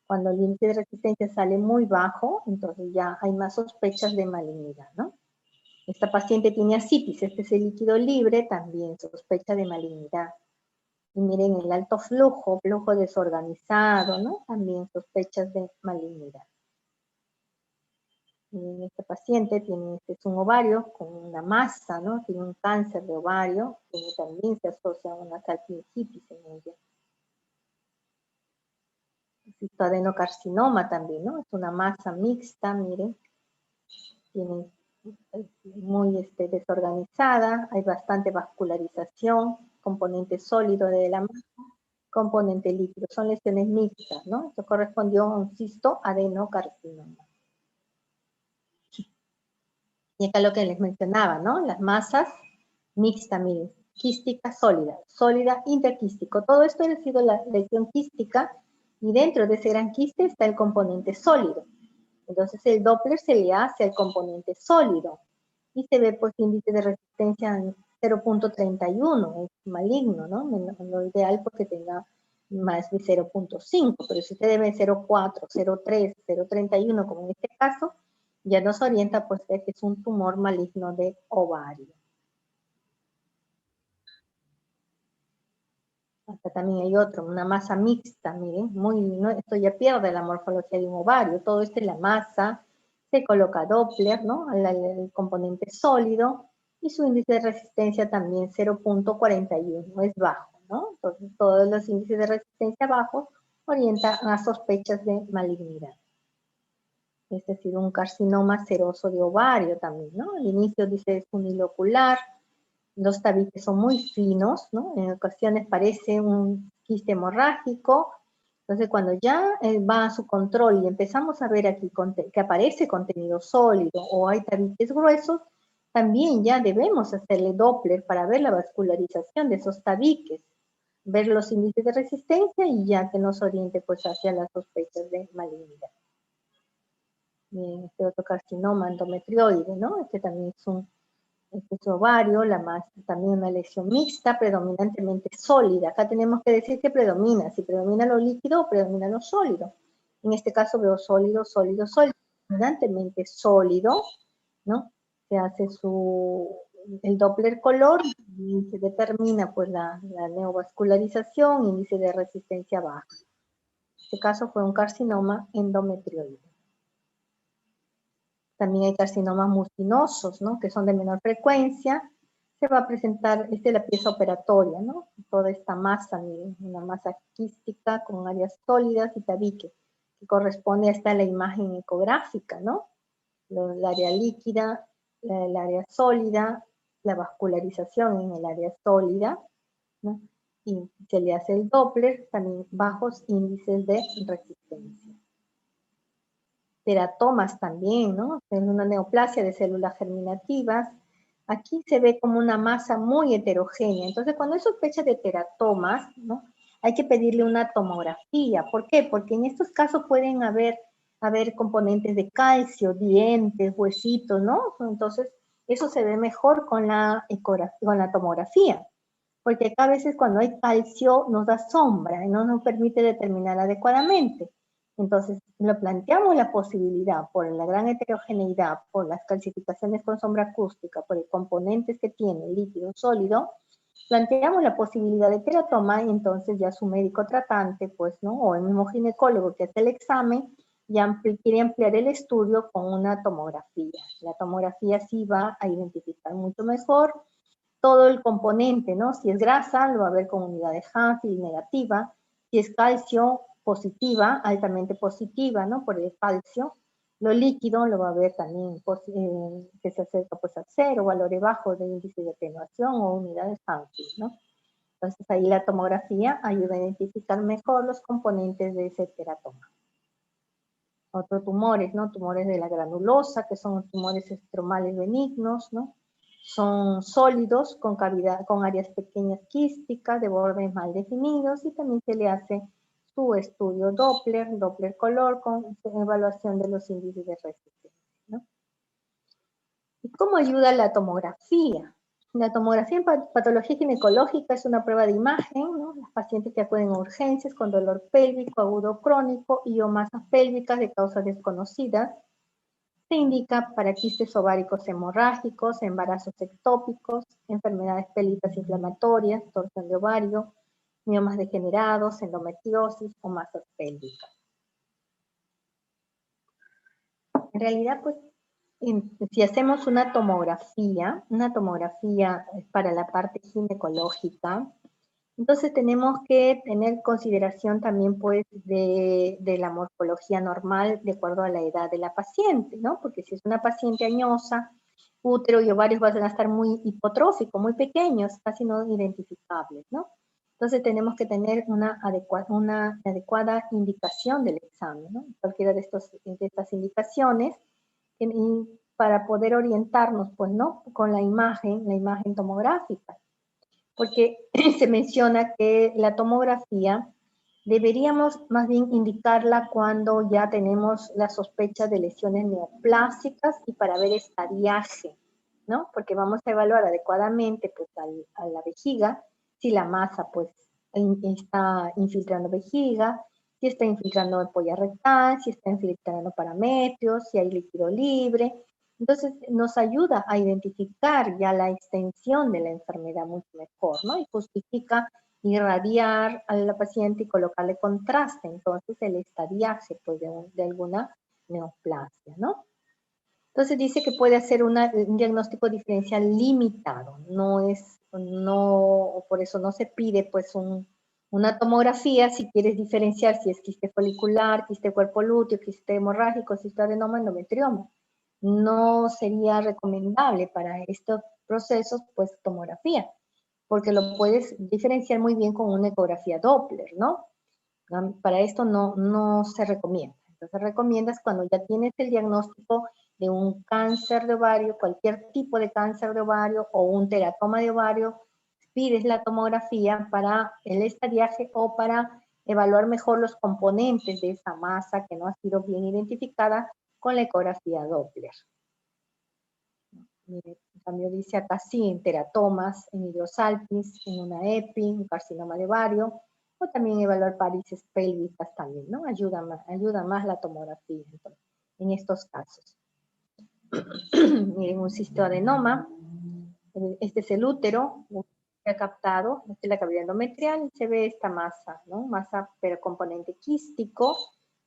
Cuando el índice de resistencia sale muy bajo, entonces ya hay más sospechas de malignidad, ¿no? Esta paciente tiene ascitis, este es el líquido libre, también sospecha de malignidad. Y miren el alto flujo desorganizado, ¿no? También sospechas de malignidad. Este paciente es un ovario con una masa, ¿no? Tiene un cáncer de ovario, que también se asocia a una salpingitis en ella. adenocarcinoma también, ¿no? Es una masa mixta, miren, tiene muy desorganizada, hay bastante vascularización, componente sólido de la masa, componente líquido, son lesiones mixtas, ¿no? Esto correspondió a un cisto adenocarcinoma. Y acá lo que les mencionaba, ¿no? Las masas mixtas, miren, quística sólida, sólida interquístico. Todo esto ha sido la lesión quística y dentro de ese gran quiste está el componente sólido. Entonces el Doppler se le hace al componente sólido y se ve pues índice de resistencia en 0.31, es maligno, ¿no? Lo ideal porque tenga más de 0.5, pero si usted ve 0.4, 0.3, 0.31, como en este caso, ya nos orienta pues de que es un tumor maligno de ovario. Acá también hay otro, una masa mixta, miren, ¿no? Esto ya pierde la morfología de un ovario, todo esto es la masa, se coloca Doppler, ¿no? El componente sólido, y su índice de resistencia también 0.41, es bajo, ¿no? Entonces todos los índices de resistencia bajos orientan a sospechas de malignidad. Es decir, un carcinoma seroso de ovario también, ¿no? Al inicio dice es unilocular, los tabiques son muy finos, ¿no? En ocasiones parece un quiste hemorrágico. Entonces, cuando ya va a su control y empezamos a ver aquí que aparece contenido sólido o hay tabiques gruesos, también ya debemos hacerle Doppler para ver la vascularización de esos tabiques, ver los índices de resistencia y ya que nos oriente pues hacia las sospechas de malignidad. Este otro carcinoma endometrioide, ¿no? Este también es un ovario, también una lesión mixta, predominantemente sólida. Acá tenemos que decir que predomina, si predomina lo líquido o predomina lo sólido. En este caso veo sólido, sólido, sólido, predominantemente sólido, ¿no? Se hace el Doppler color y se determina pues la neovascularización, índice de resistencia baja. En este caso fue un carcinoma endometrioide. También hay carcinomas mucinosos, ¿no? Que son de menor frecuencia. Se va a presentar, esta es la pieza operatoria, ¿no? Toda esta masa, miren, una masa quística con áreas sólidas y tabique, que corresponde hasta la imagen ecográfica, ¿no? El área líquida, el área sólida, la vascularización en el área sólida, ¿no? Y se le hace el Doppler, también bajos índices de resistencia. Teratomas también, ¿no? Es una neoplasia de células germinativas. Aquí se ve como una masa muy heterogénea. Entonces, cuando hay sospecha de teratomas, ¿no? Hay que pedirle una tomografía. ¿Por qué? Porque en estos casos pueden haber componentes de calcio, dientes, huesitos, ¿no? Entonces, eso se ve mejor con la tomografía. Porque acá a veces cuando hay calcio nos da sombra y no nos permite determinar adecuadamente. Entonces, lo planteamos la posibilidad, por la gran heterogeneidad, por las calcificaciones con sombra acústica, por los componentes que tiene líquido sólido, planteamos la posibilidad de teratoma y entonces ya su médico tratante, pues, ¿no? O el mismo ginecólogo que hace el examen, ya quiere ampliar el estudio con una tomografía. La tomografía sí va a identificar mucho mejor todo el componente, ¿no? Si es grasa, lo va a ver con unidad de Hanfield negativa. Si es calcio, positiva, altamente positiva, ¿no? Por el calcio. Lo líquido lo va a ver también que se acerca pues a cero, valores bajos de índice de atenuación o unidad de Hanfield, ¿no? Entonces ahí la tomografía ayuda a identificar mejor los componentes de ese teratoma. Otros tumores, ¿no? Tumores de la granulosa, que son tumores estromales benignos, ¿no? Son sólidos con cavidad, con áreas pequeñas quísticas de bordes mal definidos y también se le hace su estudio Doppler, Doppler color con evaluación de los índices de resistencia, ¿no? ¿Y cómo ayuda la tomografía? La tomografía en patología ginecológica es una prueba de imagen, ¿no? Los pacientes que acuden a urgencias con dolor pélvico agudo crónico y o masas pélvicas de causas desconocidas. Se indica para quistes ováricos hemorrágicos, embarazos ectópicos, enfermedades pélvicas inflamatorias, torsión de ovario, miomas degenerados, endometriosis o masas pélvicas. En realidad, pues, si hacemos una tomografía para la parte ginecológica, Entonces tenemos que tener consideración también pues de la morfología normal de acuerdo a la edad de la paciente, ¿no? Porque si es una paciente añosa, útero y ovarios van a estar muy hipotróficos, muy pequeños, casi no identificables, ¿no? Entonces tenemos que tener una adecuada indicación del examen, ¿no? Cualquiera de estas indicaciones para poder orientarnos, pues, ¿no? Con la imagen tomográfica. Porque se menciona que la tomografía deberíamos más bien indicarla cuando ya tenemos la sospecha de lesiones neoplásicas y para ver estadiaje, ¿no? Porque vamos a evaluar adecuadamente pues, a la vejiga, si la masa pues está infiltrando vejiga, si está infiltrando ampolla rectal, si está infiltrando parametrios, si hay líquido libre. Entonces nos ayuda a identificar ya la extensión de la enfermedad mucho mejor, ¿no? Y justifica irradiar a la paciente y colocarle contraste, entonces el estadiaje pues, de alguna neoplasia, ¿no? Entonces dice que puede hacer un diagnóstico diferencial limitado, por eso no se pide pues una tomografía si quieres diferenciar si es quiste folicular, quiste cuerpo lúteo, quiste hemorrágico, quiste adenoma, endometrioma. No sería recomendable para estos procesos pues tomografía, porque lo puedes diferenciar muy bien con una ecografía Doppler, ¿no? Para esto no se recomienda. Entonces recomiendas cuando ya tienes el diagnóstico de un cáncer de ovario, cualquier tipo de cáncer de ovario o un teratoma de ovario, pides la tomografía para el estadiaje o para evaluar mejor los componentes de esa masa que no ha sido bien identificada con la ecografía Doppler. Mire, en cambio dice acá sí, en teratomas, en hidrosalpis, en una EPI, un carcinoma de ovario, o también evaluar varices pélvicas también, ¿no? Ayuda más la tomografía entonces, en estos casos. Miren, un cistoadenoma, este es el útero, que ha captado, esta es la cavidad endometrial, y se ve esta masa, ¿no? Masa pero componente quístico,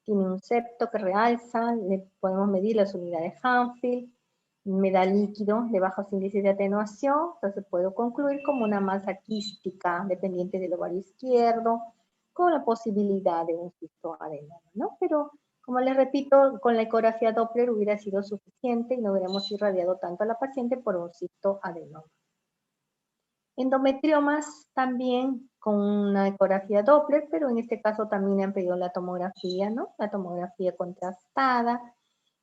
tiene un septo que realza, le podemos medir las unidades Hanfield, me da líquido de bajos índices de atenuación, entonces puedo concluir como una masa quística dependiente del ovario izquierdo, con la posibilidad de un cistoadenoma, ¿no? Pero, como les repito, con la ecografía Doppler hubiera sido suficiente y no hubiéramos irradiado tanto a la paciente por un cistoadenoma. Endometriomas también con una ecografía Doppler, pero en este caso también han pedido la tomografía, ¿no? La tomografía contrastada,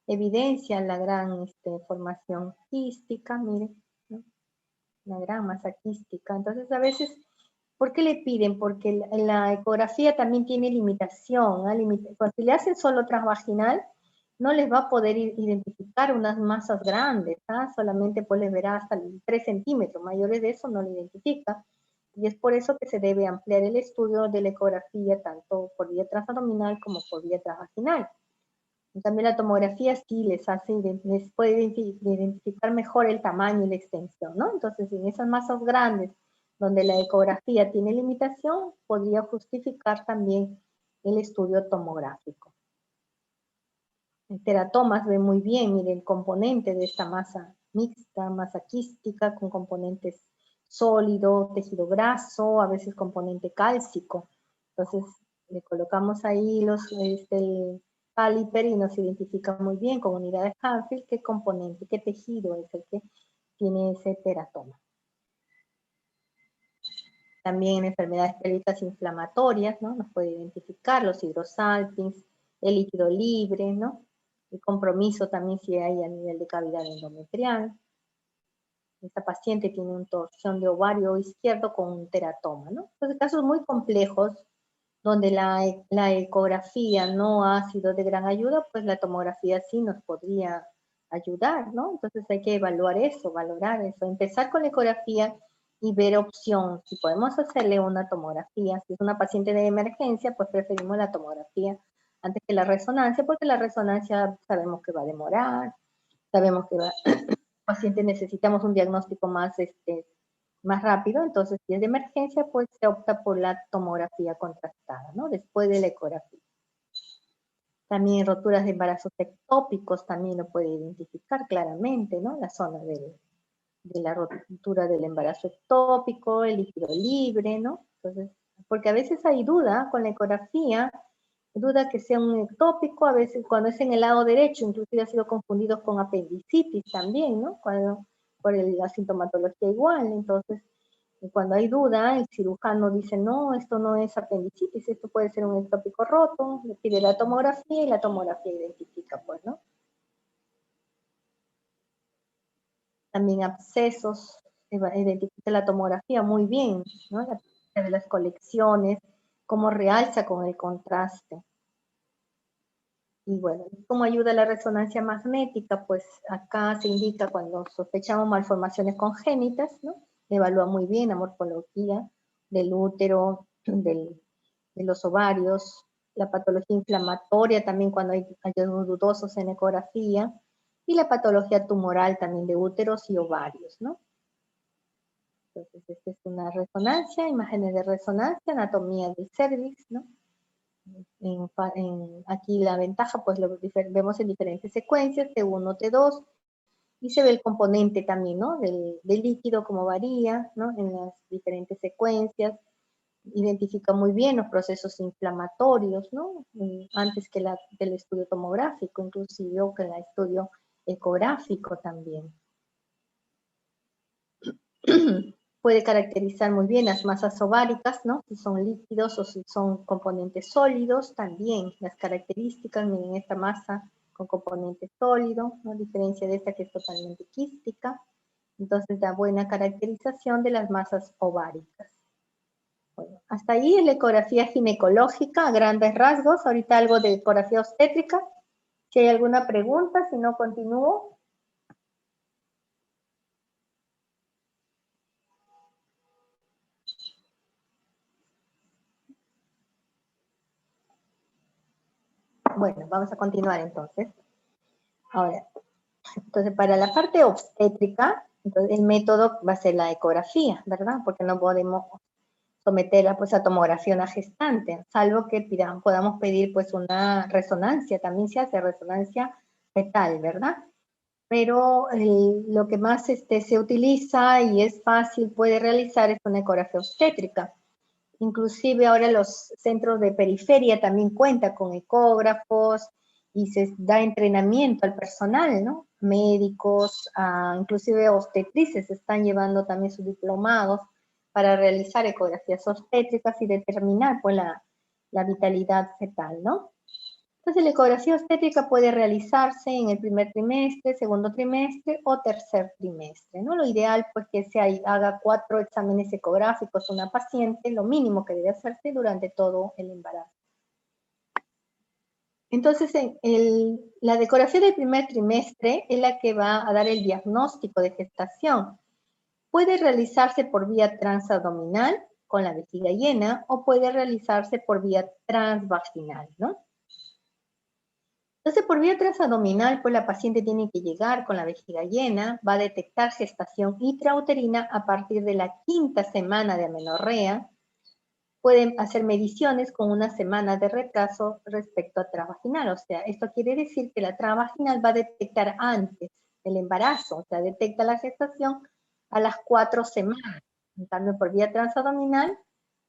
evidencia la gran formación quística, miren, ¿no? Una gran masa quística. Entonces, a veces, ¿por qué le piden? Porque la ecografía también tiene limitación, ¿no? Si le hacen solo transvaginal, no les va a poder identificar unas masas grandes, ¿ah? Solamente pues les verá hasta 3 centímetros, mayores de eso no lo identifica. Y es por eso que se debe ampliar el estudio de la ecografía tanto por vía transabdominal como por vía transvaginal. También la tomografía sí les puede identificar mejor el tamaño y la extensión, ¿no? Entonces, en esas masas grandes, donde la ecografía tiene limitación, podría justificar también el estudio tomográfico. El teratomas ve muy bien, mire, el componente de esta masa mixta, masa quística, con componentes sólido, tejido graso, a veces componente cálcico. Entonces, le colocamos ahí el caliper y nos identifica muy bien con unidades Hanfield qué componente, qué tejido es el que tiene ese teratoma. También en enfermedades pélvicas inflamatorias, ¿no? Nos puede identificar los hidrosalpins, el líquido libre, ¿no? El compromiso también si hay a nivel de cavidad endometrial. Esta paciente tiene una torsión de ovario izquierdo con un teratoma, ¿no? Entonces, casos muy complejos donde la ecografía no ha sido de gran ayuda, pues la tomografía sí nos podría ayudar, ¿no? Entonces hay que evaluar eso, valorar eso, empezar con la ecografía y ver opción. Si podemos hacerle una tomografía, si es una paciente de emergencia, pues preferimos la tomografía antes que la resonancia, porque la resonancia sabemos que va a demorar, sabemos que paciente necesitamos un diagnóstico más rápido, entonces si es de emergencia, pues se opta por la tomografía contrastada, ¿no? Después de la ecografía. También roturas de embarazos ectópicos también lo puede identificar claramente, ¿no? La zona de la rotura del embarazo ectópico, el líquido libre, ¿no? Entonces, porque a veces hay duda con la ecografía, duda que sea un ectópico, a veces cuando es en el lado derecho, inclusive ha sido confundido con apendicitis también, ¿no? Por la sintomatología igual, entonces, cuando hay duda, el cirujano dice, no, esto no es apendicitis, esto puede ser un ectópico roto, le pide la tomografía y la tomografía identifica, pues, ¿no? También abscesos, identifica la tomografía muy bien, ¿no? La de las colecciones, cómo realza con el contraste. Y bueno, ¿cómo ayuda la resonancia magnética? Pues acá se indica cuando sospechamos malformaciones congénitas, ¿no? Evalúa muy bien la morfología del útero, de los ovarios, la patología inflamatoria también cuando hay hallazgos dudosos en ecografía, y la patología tumoral también de úteros y ovarios, ¿no? Entonces, esta es una resonancia, imágenes de resonancia, anatomía del cervix, ¿no? Aquí la ventaja, pues lo vemos en diferentes secuencias, T1, T2, y se ve el componente también, ¿no? Del líquido, cómo varía, ¿no? En las diferentes secuencias, identifica muy bien los procesos inflamatorios, ¿no? Antes que el estudio tomográfico, inclusive, o que el estudio ecográfico también. Puede caracterizar muy bien las masas ováricas, ¿no? Si son líquidos o si son componentes sólidos, también las características, miren esta masa con componente sólido, ¿no? A diferencia de esta que es totalmente quística. Entonces da buena caracterización de las masas ováricas. Bueno, hasta ahí es la ecografía ginecológica a grandes rasgos. Ahorita algo de ecografía obstétrica. Si hay alguna pregunta, si no continúo. Bueno, vamos a continuar entonces. Ahora, entonces para la parte obstétrica, entonces el método va a ser la ecografía, ¿verdad? Porque no podemos someterla pues a tomografía a una gestante, salvo que podamos pedir pues una resonancia, también se hace resonancia fetal, ¿verdad? Pero lo que más se utiliza y es fácil, puede realizar es una ecografía obstétrica. Inclusive ahora los centros de periferia también cuentan con ecógrafos y se da entrenamiento al personal, ¿no? Médicos, inclusive obstetrices están llevando también sus diplomados para realizar ecografías obstétricas y determinar pues la vitalidad fetal, ¿no? Entonces la ecografía obstétrica puede realizarse en el primer trimestre, segundo trimestre o tercer trimestre, ¿no? Lo ideal pues que se haga 4 exámenes ecográficos a una paciente, lo mínimo que debe hacerse durante todo el embarazo. Entonces la ecografía del primer trimestre es la que va a dar el diagnóstico de gestación. Puede realizarse por vía transabdominal con la vejiga llena o puede realizarse por vía transvaginal, ¿no? Entonces, por vía transabdominal, pues la paciente tiene que llegar con la vejiga llena, va a detectar gestación intrauterina a partir de la 5ª semana de amenorrea. Pueden hacer mediciones con una semana de retraso respecto a transvaginal. O sea, esto quiere decir que la transvaginal va a detectar antes del embarazo, o sea, detecta la gestación a las 4 semanas. En cambio, por vía transabdominal,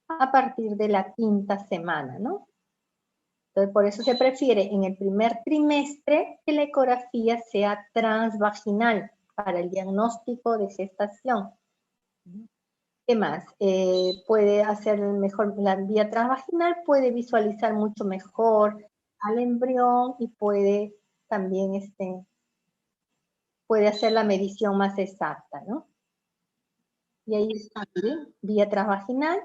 a partir de la 5ª semana, ¿no? Entonces, por eso se prefiere en el primer trimestre que la ecografía sea transvaginal para el diagnóstico de gestación. ¿Qué más? Puede hacer mejor la vía transvaginal, puede visualizar mucho mejor al embrión y puede también puede hacer la medición más exacta, ¿no? Y ahí está, vía transvaginal.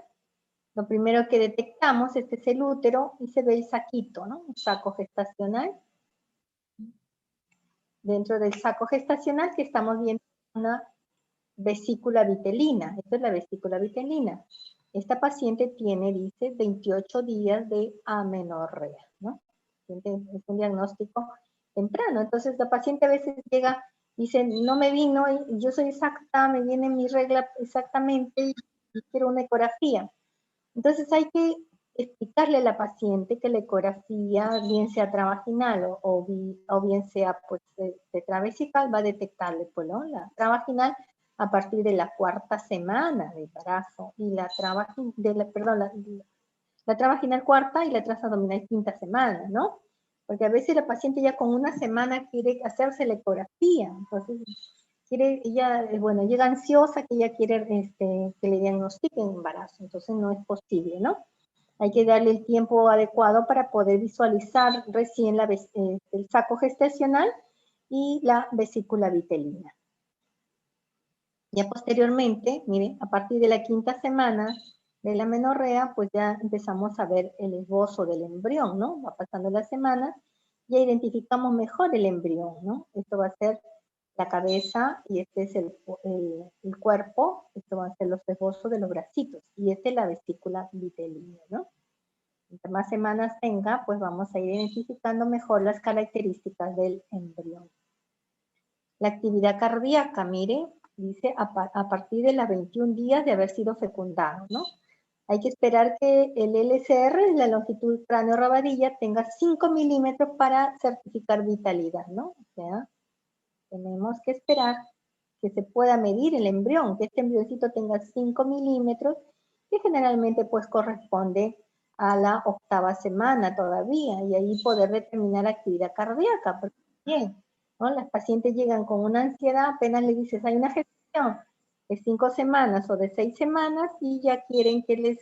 Lo primero que detectamos, este es el útero y se ve el saquito, ¿no? Un saco gestacional. Dentro del saco gestacional que estamos viendo una vesícula vitelina. Esta es la vesícula vitelina. Esta paciente tiene, dice, 28 días de amenorrea, ¿no? Es un diagnóstico temprano. Entonces la paciente a veces llega, dice, no me vino, yo soy exacta, me viene mi regla exactamente y quiero una ecografía. Entonces hay que explicarle a la paciente que la ecografía, bien sea transvaginal o bien sea pues, travesical, va a detectarle, pues, ¿no? La transvaginal a partir de la 4ª semana de embarazo y la travaginal 4ª y la transabdominal 5ª semana, ¿no? Porque a veces la paciente ya con 1 semana quiere hacerse la ecografía, entonces bueno, llega ansiosa que ella quiere que le diagnostiquen embarazo, entonces no es posible, ¿no? Hay que darle el tiempo adecuado para poder visualizar recién el saco gestacional y la vesícula vitelina. Ya posteriormente, miren, a partir de la 5ª semana de la menorrea, pues ya empezamos a ver el esbozo del embrión, ¿no? Va pasando la semana, ya identificamos mejor el embrión, ¿no? Esto va a ser la cabeza y este es el cuerpo, esto van a ser los esbozos de los bracitos y esta es la vesícula vitelina, ¿no? Entre más semanas tenga, pues vamos a ir identificando mejor las características del embrión. La actividad cardíaca, mire, dice a partir de los 21 días de haber sido fecundado, ¿no? Hay que esperar que el LCR, la longitud cráneo-rabadilla, tenga 5 milímetros para certificar vitalidad, ¿no? O sea, tenemos que esperar que se pueda medir el embrión, que este embrioncito tenga 5 milímetros, que generalmente pues corresponde a la 8ª semana todavía, y ahí poder determinar actividad cardíaca, porque bien, ¿no? Las pacientes llegan con una ansiedad, apenas le dices, hay una gestación de 5 semanas o de 6 semanas, y ya quieren que les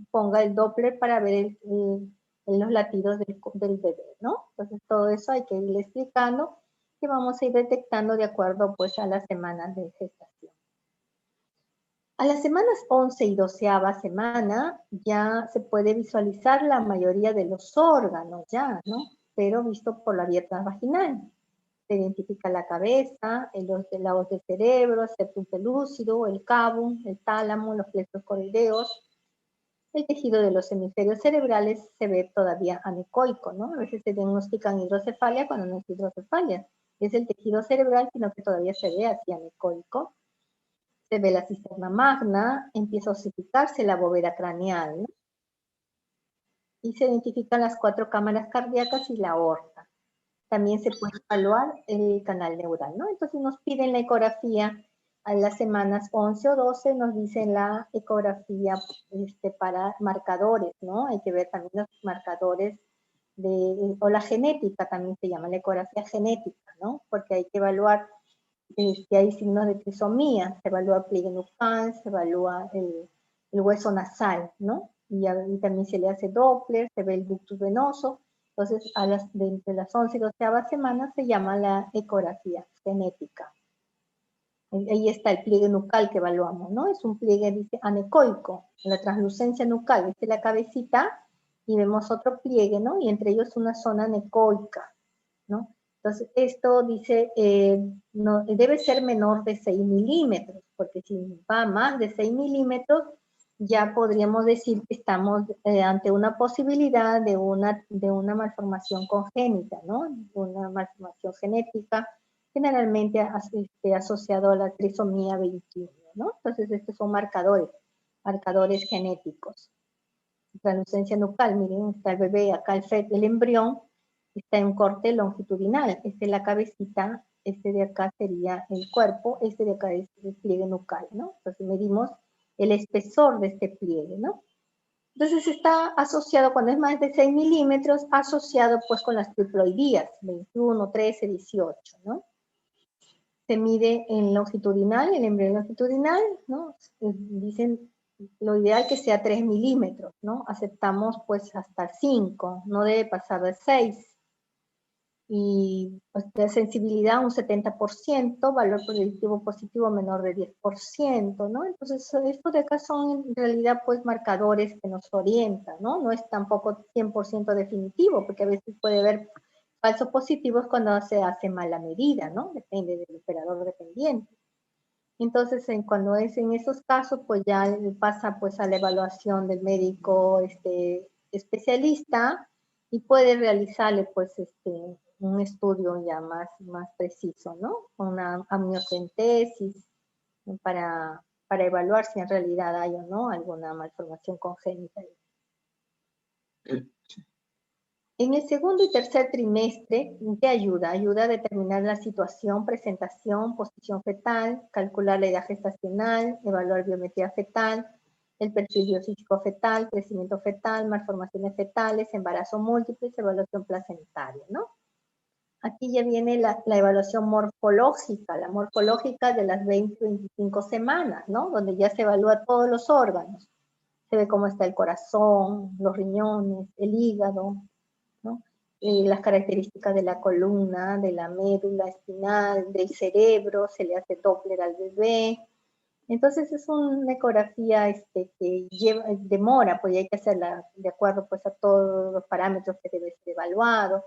ponga el Doppler para ver los latidos del bebé, ¿no? Entonces todo eso hay que irle explicando, que vamos a ir detectando de acuerdo pues a las semanas de gestación. A las semanas 11 y 12ª semana ya se puede visualizar la mayoría de los órganos ya, ¿no? Pero visto por la vía transvaginal. Se identifica la cabeza, la hoz del cerebro, el septum pelúcido, el cabum, el tálamo, los plexos coroideos. El tejido de los hemisferios cerebrales se ve todavía anecoico, ¿no? A veces se diagnostican hidrocefalia cuando no es hidrocefalia. Es el tejido cerebral, sino que todavía se ve así anecoico. Se ve la cisterna magna, empieza a osificarse la bóveda craneal, ¿no? Y se identifican las 4 cámaras cardíacas y la aorta. También se puede evaluar el canal neural, ¿no? Entonces nos piden la ecografía a las semanas 11 o 12, nos dicen la ecografía para marcadores, ¿no? Hay que ver también los marcadores o la genética también se llama, la ecografía genética, ¿no? Porque hay que evaluar si hay signos de trisomía, se evalúa el pliegue nucal, se evalúa el hueso nasal, ¿no? Y también se le hace Doppler, se ve el ductus venoso. Entonces, entre las 11 y 12ª semanas se llama la ecografía genética. Ahí está el pliegue nucal que evaluamos, ¿no? Es un pliegue, dice, anecoico, la translucencia nucal, esta es la cabecita, y vemos otro pliegue, ¿no? Y entre ellos una zona anecoica, ¿no? Entonces, esto dice, no, debe ser menor de 6 milímetros, porque si va más de 6 milímetros, ya podríamos decir que estamos ante una posibilidad de una malformación congénita, ¿no? Una malformación genética, generalmente asociado a la trisomía 21, ¿no? Entonces, estos son marcadores genéticos. Translucencia nucal, miren, está el bebé, acá el embrión, está en corte longitudinal, esta es la cabecita, este de acá sería el cuerpo, este de acá es el pliegue nucal, ¿no? Entonces medimos el espesor de este pliegue, ¿no? Entonces está asociado, cuando es más de 6 milímetros, asociado pues con las triploidías, 21, 13, 18, ¿no? Se mide en longitudinal, el embrión longitudinal, ¿no? Dicen lo ideal que sea 3 milímetros, ¿no? Aceptamos pues hasta 5, no debe pasar de 6. Y pues, de sensibilidad un 70%, valor predictivo positivo menor de 10%, ¿no? Entonces, estos de acá son en realidad pues marcadores que nos orientan, ¿no? No es tampoco 100% definitivo, porque a veces puede haber falsos positivos cuando se hace mala medida, ¿no? Depende del operador dependiente. Entonces, cuando es en esos casos, pues ya pasa pues a la evaluación del médico especialista y puede realizarle pues un estudio ya más preciso, ¿no? Una amniocentesis para evaluar si en realidad hay o no alguna malformación congénita. En el segundo y tercer trimestre, ¿qué ayuda? Ayuda a determinar la situación, presentación, posición fetal, calcular la edad gestacional, evaluar biometría fetal, el perfil biofísico fetal, crecimiento fetal, malformaciones fetales, embarazo múltiple, evaluación placentaria, ¿no? Aquí ya viene la evaluación morfológica, la morfológica de las 20-25 semanas, ¿no? Donde ya se evalúa todos los órganos. Se ve cómo está el corazón, los riñones, el hígado, ¿no? Las características de la columna, de la médula espinal, del cerebro, se le hace Doppler al bebé. Entonces es una ecografía que demora, pues hay que hacerla de acuerdo pues, a todos los parámetros que debe ser evaluado.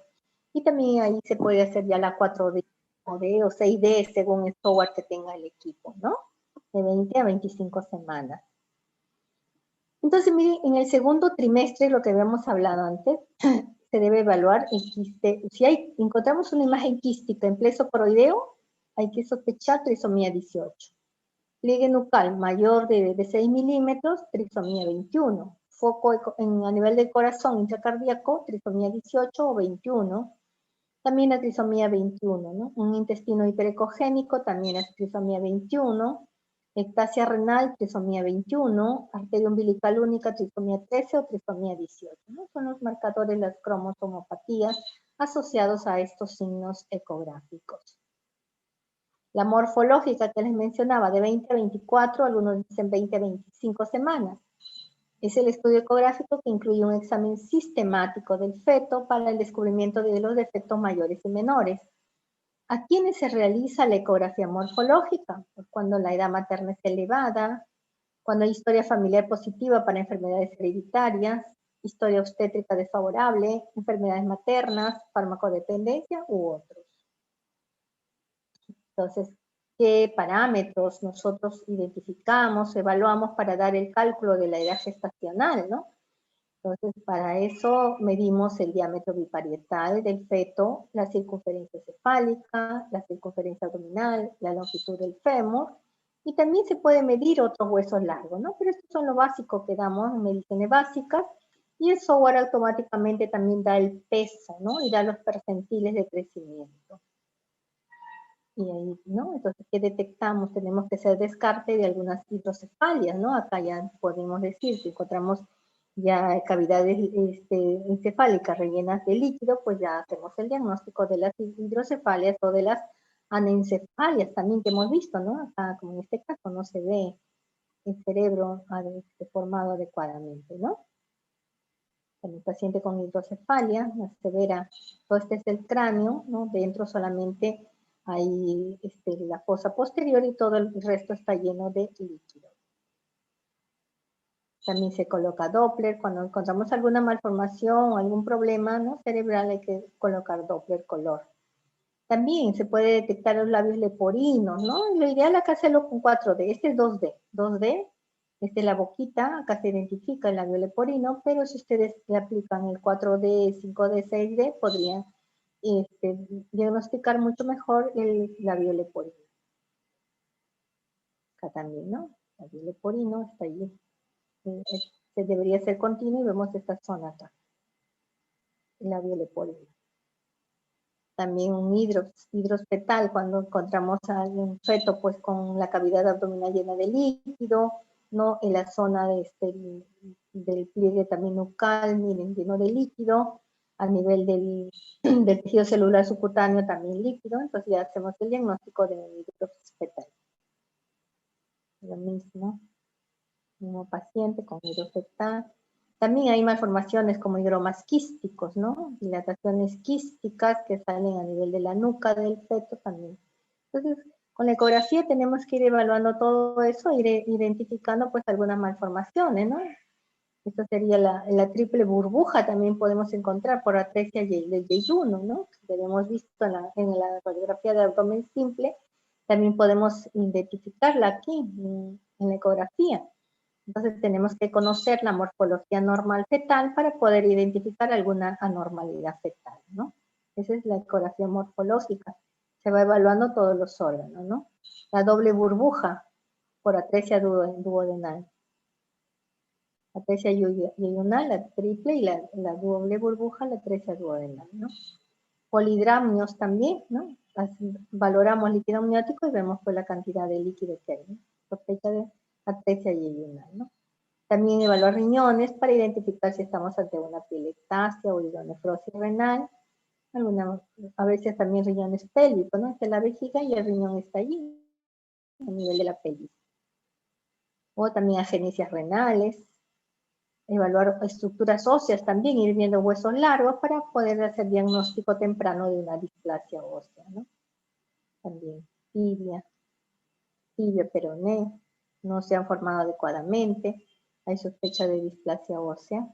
Y también ahí se puede hacer ya la 4D o 6D según el software que tenga el equipo, ¿no? De 20 a 25 semanas. Entonces, miren, en el segundo trimestre, lo que habíamos hablado antes, se debe evaluar el quiste. Si encontramos una imagen quística en pleso coroideo, hay que sospechar trisomía 18. Pliegue nucal mayor de 6 milímetros, trisomía 21. Foco a nivel del corazón intracardíaco, trisomía 18 o 21. También la trisomía 21, ¿no? Un intestino hiperecogénico, también es trisomía 21. Ectasia renal, trisomía 21, arteria umbilical única, trisomía 13 o trisomía 18, ¿no? Son los marcadores, las cromosomopatías asociados a estos signos ecográficos. La morfológica que les mencionaba, de 20 a 24, algunos dicen 20 a 25 semanas. Es el estudio ecográfico que incluye un examen sistemático del feto para el descubrimiento de los defectos mayores y menores. ¿A quiénes se realiza la ecografía morfológica? Pues cuando la edad materna es elevada, cuando hay historia familiar positiva para enfermedades hereditarias, historia obstétrica desfavorable, enfermedades maternas, farmacodependencia u otros. Entonces, ¿qué parámetros nosotros identificamos, evaluamos para dar el cálculo de la edad gestacional, ¿no? Entonces, para eso medimos el diámetro biparietal del feto, la circunferencia cefálica, la circunferencia abdominal, la longitud del fémur, y también se puede medir otros huesos largos, ¿no? Pero estos son lo básico que damos en mediciones básicas, y el software automáticamente también da el peso, ¿no? Y da los percentiles de crecimiento. Y ahí, ¿no? Entonces, ¿qué detectamos? Tenemos que hacer descarte de algunas hidrocefalias, ¿no? Acá ya podemos decir, si encontramos ya cavidades encefálicas rellenas de líquido, pues ya hacemos el diagnóstico de las hidrocefalias o de las anencefalias también que hemos visto, ¿no? Acá, como en este caso, no se ve el cerebro formado adecuadamente, ¿no? El paciente con hidrocefalia, la severa, todo este es el cráneo, ¿no? Dentro solamente hay la fosa posterior y todo el resto está lleno de líquido. También se coloca Doppler. Cuando encontramos alguna malformación o algún problema, ¿no? cerebral, hay que colocar Doppler color. También se puede detectar los labios leporinos, ¿no? Y lo ideal acá hacerlo con 4D. Este es 2D. 2D, la boquita, acá se identifica el labio leporino, pero si ustedes le aplican el 4D, 5D, 6D, podrían diagnosticar mucho mejor el labio leporino. Acá también, ¿no? El labio leporino está ahí. Se debería ser continuo y vemos esta zona acá. El labio leporino. También un hidrospetal, cuando encontramos a un feto pues con la cavidad abdominal llena de líquido, ¿no? En la zona del pliegue también nucal, miren, lleno de líquido, a nivel del tejido celular subcutáneo también líquido, entonces ya hacemos el diagnóstico de un hidrospetal. Lo mismo paciente con hidrospetal. También hay malformaciones como hidromas quísticos, ¿no? Dilataciones quísticas que salen a nivel de la nuca del feto también. Entonces, con la ecografía tenemos que ir evaluando todo eso, ir identificando pues algunas malformaciones, ¿no? Esta sería la triple burbuja, también podemos encontrar por atresia del yeyuno, ¿no? Que hemos visto en la radiografía de abdomen simple, también podemos identificarla aquí en la ecografía. Entonces tenemos que conocer la morfología normal fetal para poder identificar alguna anormalidad fetal, ¿no? Esa es la ecografía morfológica. Se va evaluando todos los órganos, ¿no? La doble burbuja por atresia duodenal. atresia yeyunal, la triple, y la doble burbuja, la atresia duodenal, ¿no? Polidramnios también, ¿no? Valoramos líquido amniótico y vemos pues la cantidad de líquido que hay, ¿no? Sospecha de atresia yeyunal, ¿no? También evaluar riñones para identificar si estamos ante una pielectasia o hidronefrosis renal. A veces también riñones pélvicos, ¿no? Está en la vejiga y el riñón está allí, a nivel de la pelvis. O también agenesias renales. Evaluar estructuras óseas también, ir viendo huesos largos para poder hacer diagnóstico temprano de una displasia ósea, ¿no? También tibia, peroné, no se han formado adecuadamente, hay sospecha de displasia ósea.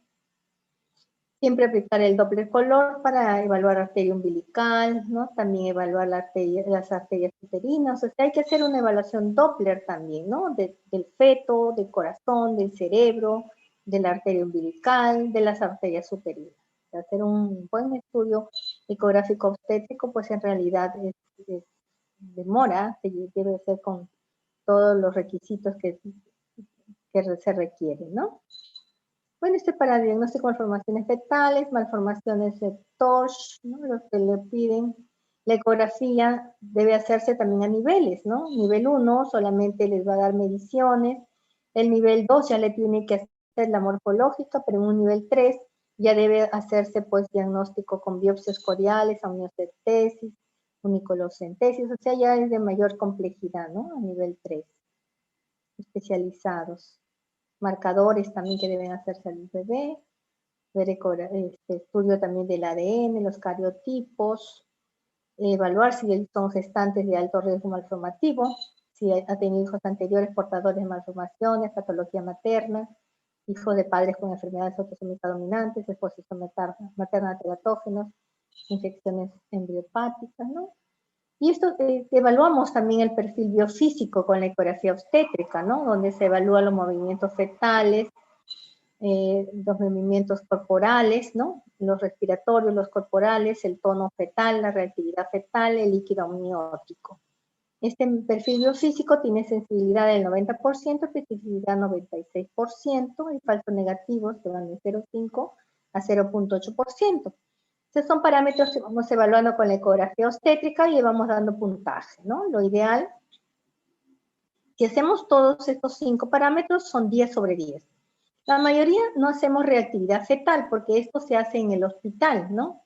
Siempre aplicar el Doppler color para evaluar arteria umbilical, ¿no? También evaluar las arterias uterinas. O sea, hay que hacer una evaluación Doppler también, ¿no? Del feto, del corazón, del cerebro, de la arteria umbilical, de las arterias uterinas. Hacer un buen estudio ecográfico obstétrico, pues en realidad demora, debe ser con todos los requisitos que se requieren, ¿no? Bueno, para diagnóstico de malformaciones fetales, malformaciones de TORCH, ¿no? Los que le piden la ecografía debe hacerse también a niveles, ¿no? Nivel 1 solamente les va a dar mediciones, el nivel 2 ya le tiene que hacer la morfológica, pero en un nivel 3 ya debe hacerse pues diagnóstico con biopsias coriales, amniocentesis, unicoloscentesis, o sea, ya es de mayor complejidad, ¿no? A nivel 3, especializados. Marcadores también que deben hacerse al bebé, ver estudio también del ADN, los cariotipos, evaluar si son gestantes de alto riesgo malformativo, si ha tenido hijos anteriores portadores de malformaciones, patología materna, hijos de padres con enfermedades autosómicas dominantes, exposición materna a teratógenos, infecciones embriopáticas, ¿no? Y esto evaluamos también el perfil biofísico con la ecografía obstétrica, ¿no? Donde se evalúan los movimientos fetales, los movimientos corporales, ¿no? Los respiratorios, los corporales, el tono fetal, la reactividad fetal, el líquido amniótico. Este perfil biofísico tiene sensibilidad del 90%, especificidad 96% y falsos negativos que van de 0,5 a 0,8%. Estos son parámetros que vamos evaluando con la ecografía obstétrica y vamos dando puntaje, ¿no? Lo ideal, si hacemos todos estos 5 parámetros, son 10 sobre 10. La mayoría no hacemos reactividad fetal porque esto se hace en el hospital, ¿no?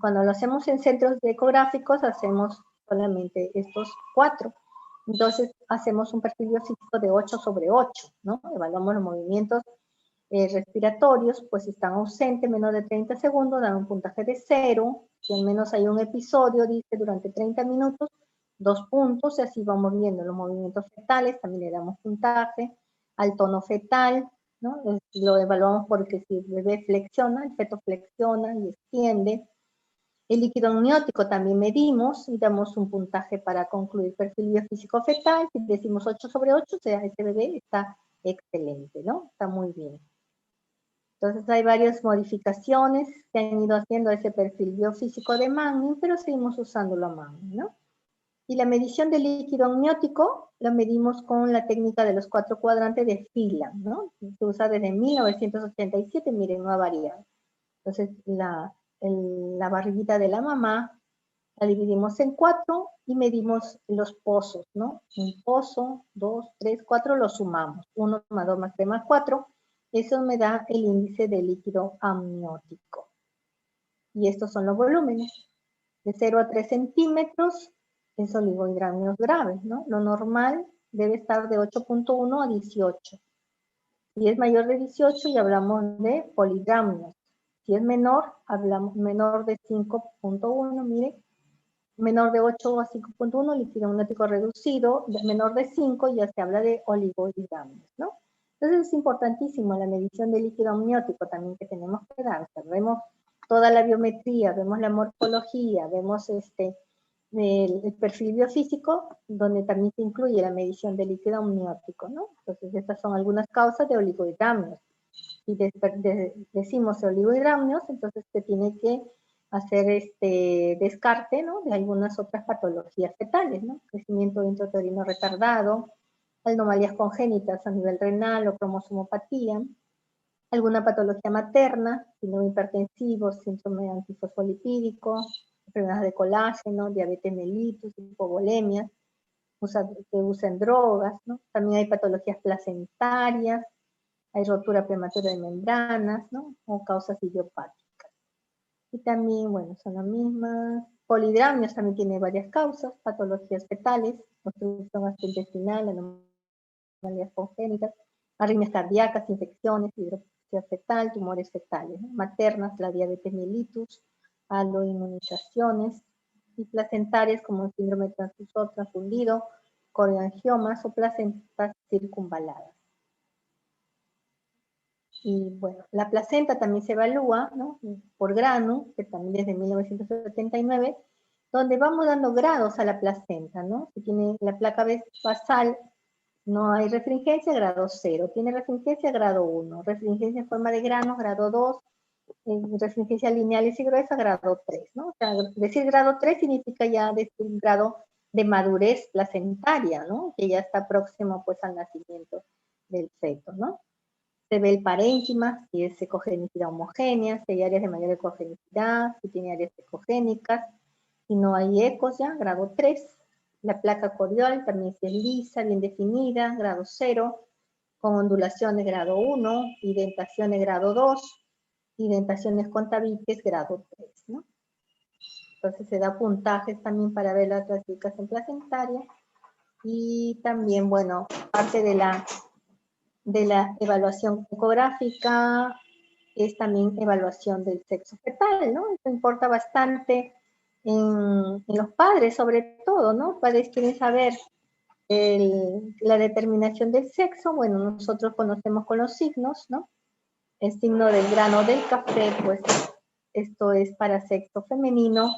Cuando lo hacemos en centros ecográficos, hacemos solamente estos 4. Entonces, hacemos un perfil biofísico de 8 sobre 8, ¿no? Evaluamos los movimientos respiratorios, pues si están ausentes menos de 30 segundos, dan un puntaje de 0. Si al menos hay un episodio, dice, durante 30 minutos, 2 puntos, y así vamos viendo los movimientos fetales, también le damos puntaje, al tono fetal, ¿no? Lo evaluamos porque si el bebé flexiona, el feto flexiona y extiende. El líquido amniótico también medimos y damos un puntaje para concluir perfil biofísico fetal. Si decimos 8 sobre 8, o sea, este bebé está excelente, ¿no? Está muy bien. Entonces hay varias modificaciones que han ido haciendo ese perfil biofísico de Manning, pero seguimos usándolo a Manning, ¿no? Y la medición del líquido amniótico la medimos con la técnica de los 4 cuadrantes de Phelan, ¿no? Se usa desde 1987, miren, no ha variado. Entonces la barriguita de la mamá la dividimos en 4 y medimos los pozos, ¿no? Un pozo, 2, 3, 4, los sumamos. 1 más 2 más 3 más 4. Eso me da el índice de líquido amniótico. Y estos son los volúmenes. De 0 a 3 centímetros es oligohidramnios graves, ¿no? Lo normal debe estar de 8.1 a 18. Si es mayor de 18 y hablamos de polidramnios. Si es menor, hablamos menor de 5.1, mire, menor de 8 a 5.1, líquido amniótico reducido, menor de 5 ya se habla de oligohidramnios, ¿no? Entonces es importantísimo la medición del líquido amniótico también que tenemos que dar. Vemos toda la biometría, vemos la morfología, vemos el perfil biofísico, donde también se incluye la medición del líquido amniótico, ¿no? Entonces estas son algunas causas de oligohidramnios. Si decimos oligohidramnios, entonces se tiene que hacer descarte, ¿no? De algunas otras patologías fetales, ¿no? Crecimiento intrauterino retardado, anomalías congénitas a nivel renal o cromosomopatía, alguna patología materna, síndrome hipertensivo, síndrome antifosfolipídico, enfermedades de colágeno, diabetes mellitus, hipovolemias, que usan drogas, ¿no? También hay patologías placentarias, hay rotura prematura de membranas, ¿no? O causas idiopáticas. Y también, bueno, son las mismas. Polidramios también tiene varias causas, patologías fetales, obstrucción gastrointestinal, anomalías congénitas, arritmias cardíacas, infecciones, hidroxia fetal, tumores fetales, ¿no? Maternas, la diabetes mellitus, aloinmunizaciones, y placentarias como el síndrome transfusor transfundido, coriangiomas o placentas circunvaladas. Y bueno, la placenta también se evalúa, ¿no? Por grano, que también es de 1979, donde vamos dando grados a la placenta, ¿no? Si tiene la placa basal, no hay refringencia, grado 0. Tiene refringencia, grado 1. Refringencia en forma de granos, grado 2. Refringencia lineales y gruesa, grado 3, ¿no? O sea, decir grado 3 significa ya decir un grado de madurez placentaria, ¿no? Que ya está próximo, pues, al nacimiento del feto, ¿no? Se ve el parénquima, si es ecogenicidad homogénea, si hay áreas de mayor ecogenicidad, si tiene áreas ecogénicas, si no hay ecos ya, grado 3. La placa corial también si es lisa, bien definida, grado 0, con ondulaciones grado 1, indentaciones grado 2, indentaciones con tabiques grado 3, ¿no? Entonces se da puntajes también para ver la clasificación placentaria y también, bueno, parte de la evaluación ecográfica es también evaluación del sexo fetal, ¿no? Eso importa bastante en los padres, sobre todo, ¿no? Padres quieren saber la determinación del sexo. Bueno, nosotros conocemos con los signos, ¿no? El signo del grano del café, pues esto es para sexo femenino,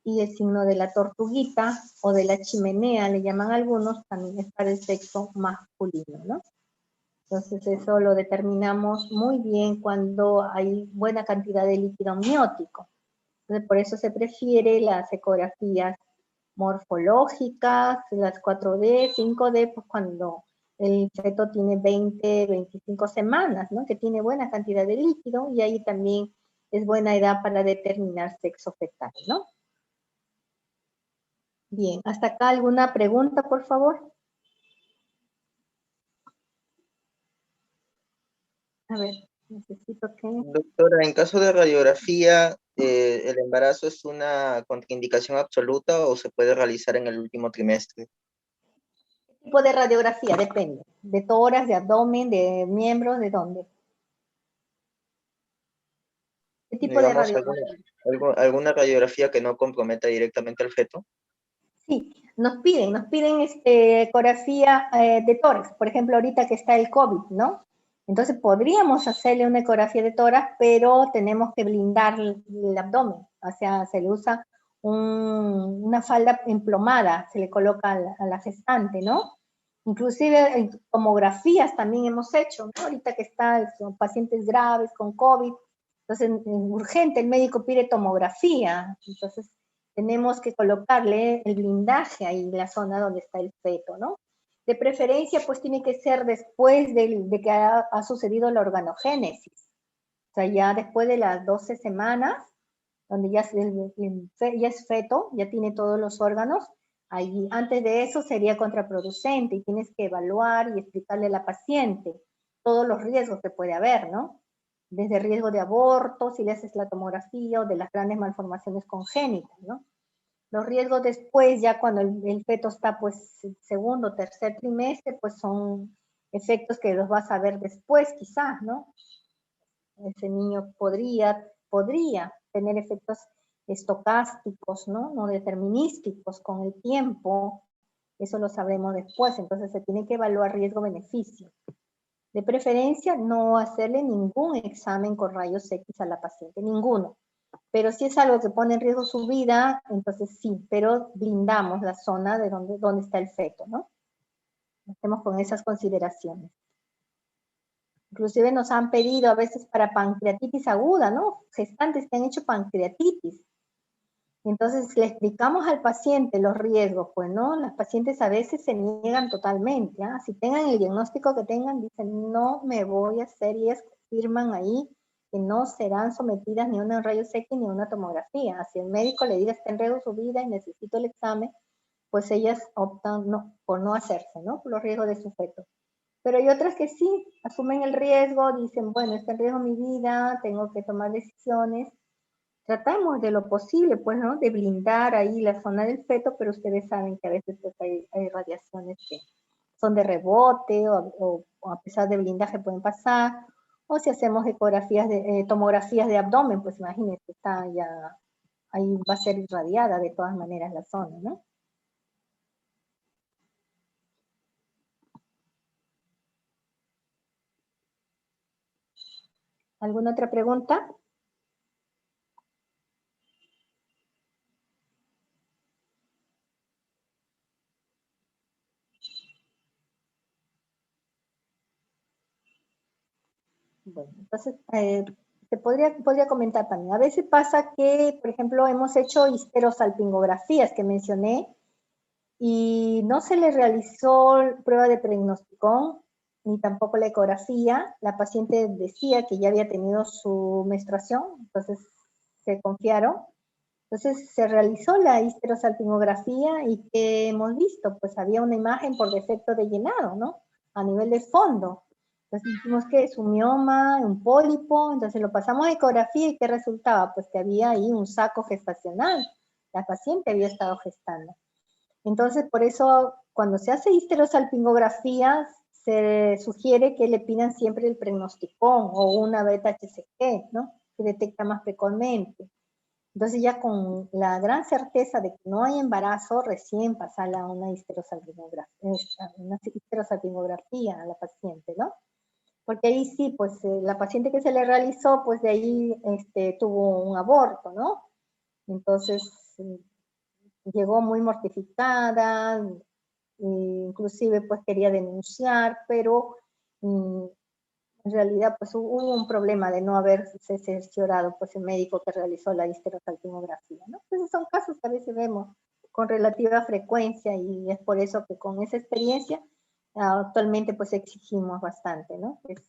y el signo de la tortuguita o de la chimenea, le llaman algunos, también es para el sexo masculino, ¿no? Entonces eso lo determinamos muy bien cuando hay buena cantidad de líquido amniótico. Entonces por eso se prefiere las ecografías morfológicas, las 4D, 5D, pues cuando el feto tiene 20, 25 semanas, ¿no? Que tiene buena cantidad de líquido y ahí también es buena edad para determinar sexo fetal, ¿no? Bien, ¿hasta acá alguna pregunta, por favor? A ver, necesito que... Doctora, en caso de radiografía, ¿el embarazo es una contraindicación absoluta o se puede realizar en el último trimestre? ¿Qué tipo de radiografía? Depende. ¿De tórax, de abdomen, de miembros, de dónde? ¿Qué tipo de Digamos, radiografía? alguna radiografía que no comprometa directamente al feto. Sí, nos piden ecografía de tórax, por ejemplo, ahorita que está el COVID, ¿no? Entonces podríamos hacerle una ecografía de tórax, pero tenemos que blindar el abdomen, o sea, se le usa una falda emplomada, se le coloca a la gestante, ¿no? Inclusive tomografías también hemos hecho, ¿no? Ahorita que son pacientes graves con COVID, entonces urgente, el médico pide tomografía, entonces tenemos que colocarle el blindaje ahí en la zona donde está el feto, ¿no? De preferencia, pues tiene que ser después de que ha sucedido la organogénesis. O sea, ya después de las 12 semanas, donde ya es feto, ya tiene todos los órganos, ahí, antes de eso sería contraproducente y tienes que evaluar y explicarle a la paciente todos los riesgos que puede haber, ¿no? Desde riesgo de aborto, si le haces la tomografía, o de las grandes malformaciones congénitas, ¿no? Los riesgos después, ya cuando el feto está, pues, segundo, tercer trimestre, pues son efectos que los vas a ver después, quizás, ¿no? Ese niño podría tener efectos estocásticos, ¿no? No determinísticos con el tiempo, eso lo sabremos después, entonces se tiene que evaluar riesgo-beneficio. De preferencia, no hacerle ningún examen con rayos X a la paciente, ninguno. Pero si es algo que pone en riesgo su vida, entonces sí, pero blindamos la zona de donde está el feto, ¿no? Hacemos con esas consideraciones. Inclusive nos han pedido a veces para pancreatitis aguda, ¿no? Gestantes que han hecho pancreatitis. Entonces le explicamos al paciente los riesgos, pues, ¿no? Las pacientes a veces se niegan totalmente, ¿ah? Si tengan el diagnóstico que tengan, dicen, no me voy a hacer, y es firman ahí que no serán sometidas ni a un rayos X ni a una tomografía. Si el médico le diga está en riesgo su vida y necesito el examen, pues ellas optan por no hacerse, ¿no? Por los riesgos de su feto. Pero hay otras que sí, asumen el riesgo, dicen, bueno, está en riesgo mi vida, tengo que tomar decisiones. Tratamos de lo posible, pues, ¿no? De blindar ahí la zona del feto, pero ustedes saben que a veces pues, hay radiaciones que son de rebote o a pesar de blindaje pueden pasar. O si hacemos ecografías tomografías de abdomen, pues imagínense, está ya, ahí va a ser irradiada de todas maneras la zona, ¿no? ¿Alguna otra pregunta? Bueno, entonces, te podría comentar también. A veces pasa que, por ejemplo, hemos hecho histerosalpingografías que mencioné y no se le realizó prueba de pregnosticón ni tampoco la ecografía. La paciente decía que ya había tenido su menstruación, entonces se confiaron. Entonces se realizó la histerosalpingografía y que hemos visto, pues había una imagen por defecto de llenado, ¿no? A nivel de fondo. Entonces dijimos que es un mioma, un pólipo, entonces lo pasamos a ecografía y ¿qué resultaba? Pues que había ahí un saco gestacional. La paciente había estado gestando. Entonces, por eso, cuando se hace histerosalpingografía, se sugiere que le pidan siempre el pregnosticón o una beta-HCG, ¿no? Que detecta más precozmente. Entonces ya con la gran certeza de que no hay embarazo, recién pasarla a una histerosalpingografía a la paciente, ¿no? Porque ahí sí, pues la paciente que se le realizó, pues de ahí tuvo un aborto, ¿no? Entonces llegó muy mortificada, inclusive pues quería denunciar, pero en realidad pues hubo un problema de no haberse cerciorado pues el médico que realizó la histerosalpingografía, ¿no? Entonces son casos que a veces vemos con relativa frecuencia y es por eso que con esa experiencia actualmente pues exigimos bastante, ¿no? Pues,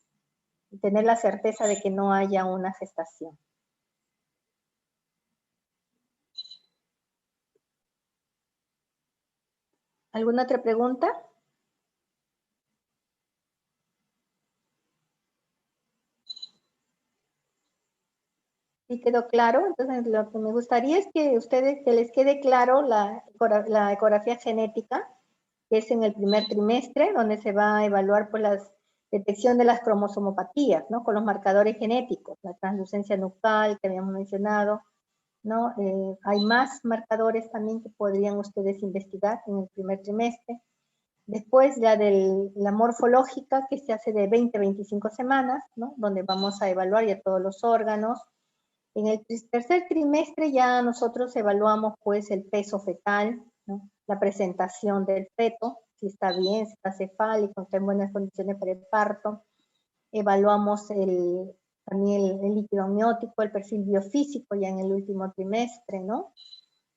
tener la certeza de que no haya una gestación. ¿Alguna otra pregunta? ¿Sí quedó claro? Entonces, lo que me gustaría es que ustedes, que les quede claro la ecografía genética, que es en el primer trimestre, donde se va a evaluar por la detección de las cromosomopatías, ¿no? Con los marcadores genéticos, la translucencia nucal que habíamos mencionado, ¿no? Hay más marcadores también que podrían ustedes investigar en el primer trimestre. Después ya de la morfológica, que se hace de 20 a 25 semanas, ¿no? Donde vamos a evaluar ya todos los órganos. En el tercer trimestre ya nosotros evaluamos pues el peso fetal, ¿no? La presentación del feto, si está bien, si está cefálico, está en buenas condiciones para el parto. Evaluamos también el líquido amniótico, el perfil biofísico ya en el último trimestre, ¿no?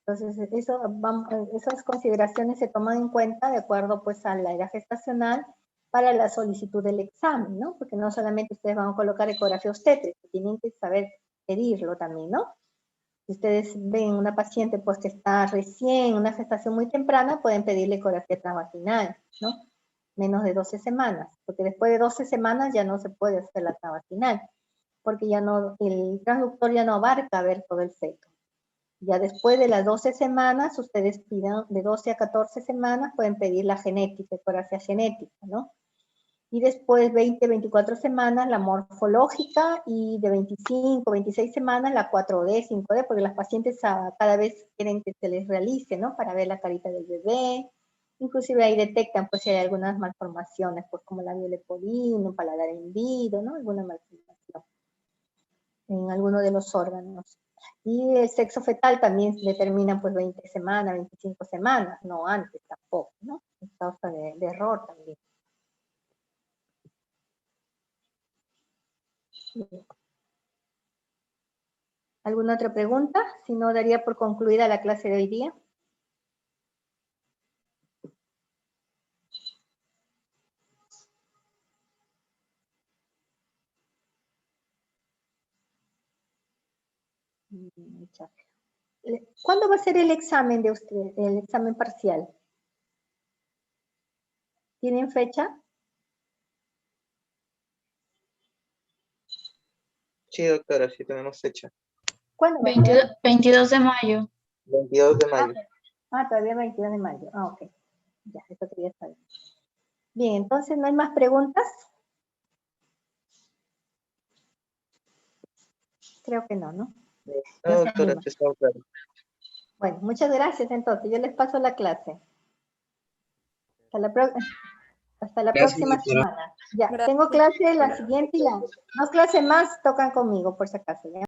Entonces, esas consideraciones se toman en cuenta de acuerdo pues a la edad gestacional para la solicitud del examen, ¿no? Porque no solamente ustedes van a colocar ecografía obstétrica, tienen que saber pedirlo también, ¿no? Si ustedes ven una paciente pues que está recién, una gestación muy temprana, pueden pedirle ecografía transvaginal, ¿no? Menos de 12 semanas, porque después de 12 semanas ya no se puede hacer la transvaginal, porque ya no, el transductor ya no abarca ver todo el feto. Ya después de las 12 semanas, ustedes pidan de 12 a 14 semanas, pueden pedir la genética, ecografía genética, ¿no? Y después 20, 24 semanas la morfológica y de 25, 26 semanas la 4D, 5D, porque las pacientes cada vez quieren que se les realice, ¿no? Para ver la carita del bebé. Inclusive ahí detectan pues si hay algunas malformaciones, pues como labio leporino, paladar hendido, ¿no? Alguna malformación en alguno de los órganos. Y el sexo fetal también determinan pues 20 semanas, 25 semanas, no antes tampoco, ¿no? Es causa de error también. ¿Alguna otra pregunta? Si no, daría por concluida la clase de hoy día. ¿Cuándo va a ser el examen de usted, el examen parcial? ¿Tienen fecha? Sí, doctora, sí tenemos fecha. ¿Cuándo va a ser? 22 de mayo. 22 de mayo. Todavía 22 de mayo. Ok. Ya, eso quería saber. Bien, entonces, ¿no hay más preguntas? Creo que no, ¿no? No, doctora, está claro. Bueno, muchas gracias entonces. Yo les paso la clase. Hasta la próxima semana. Ya, tengo clase la siguiente y las 2 clases más tocan conmigo, por si acaso. ¿ya?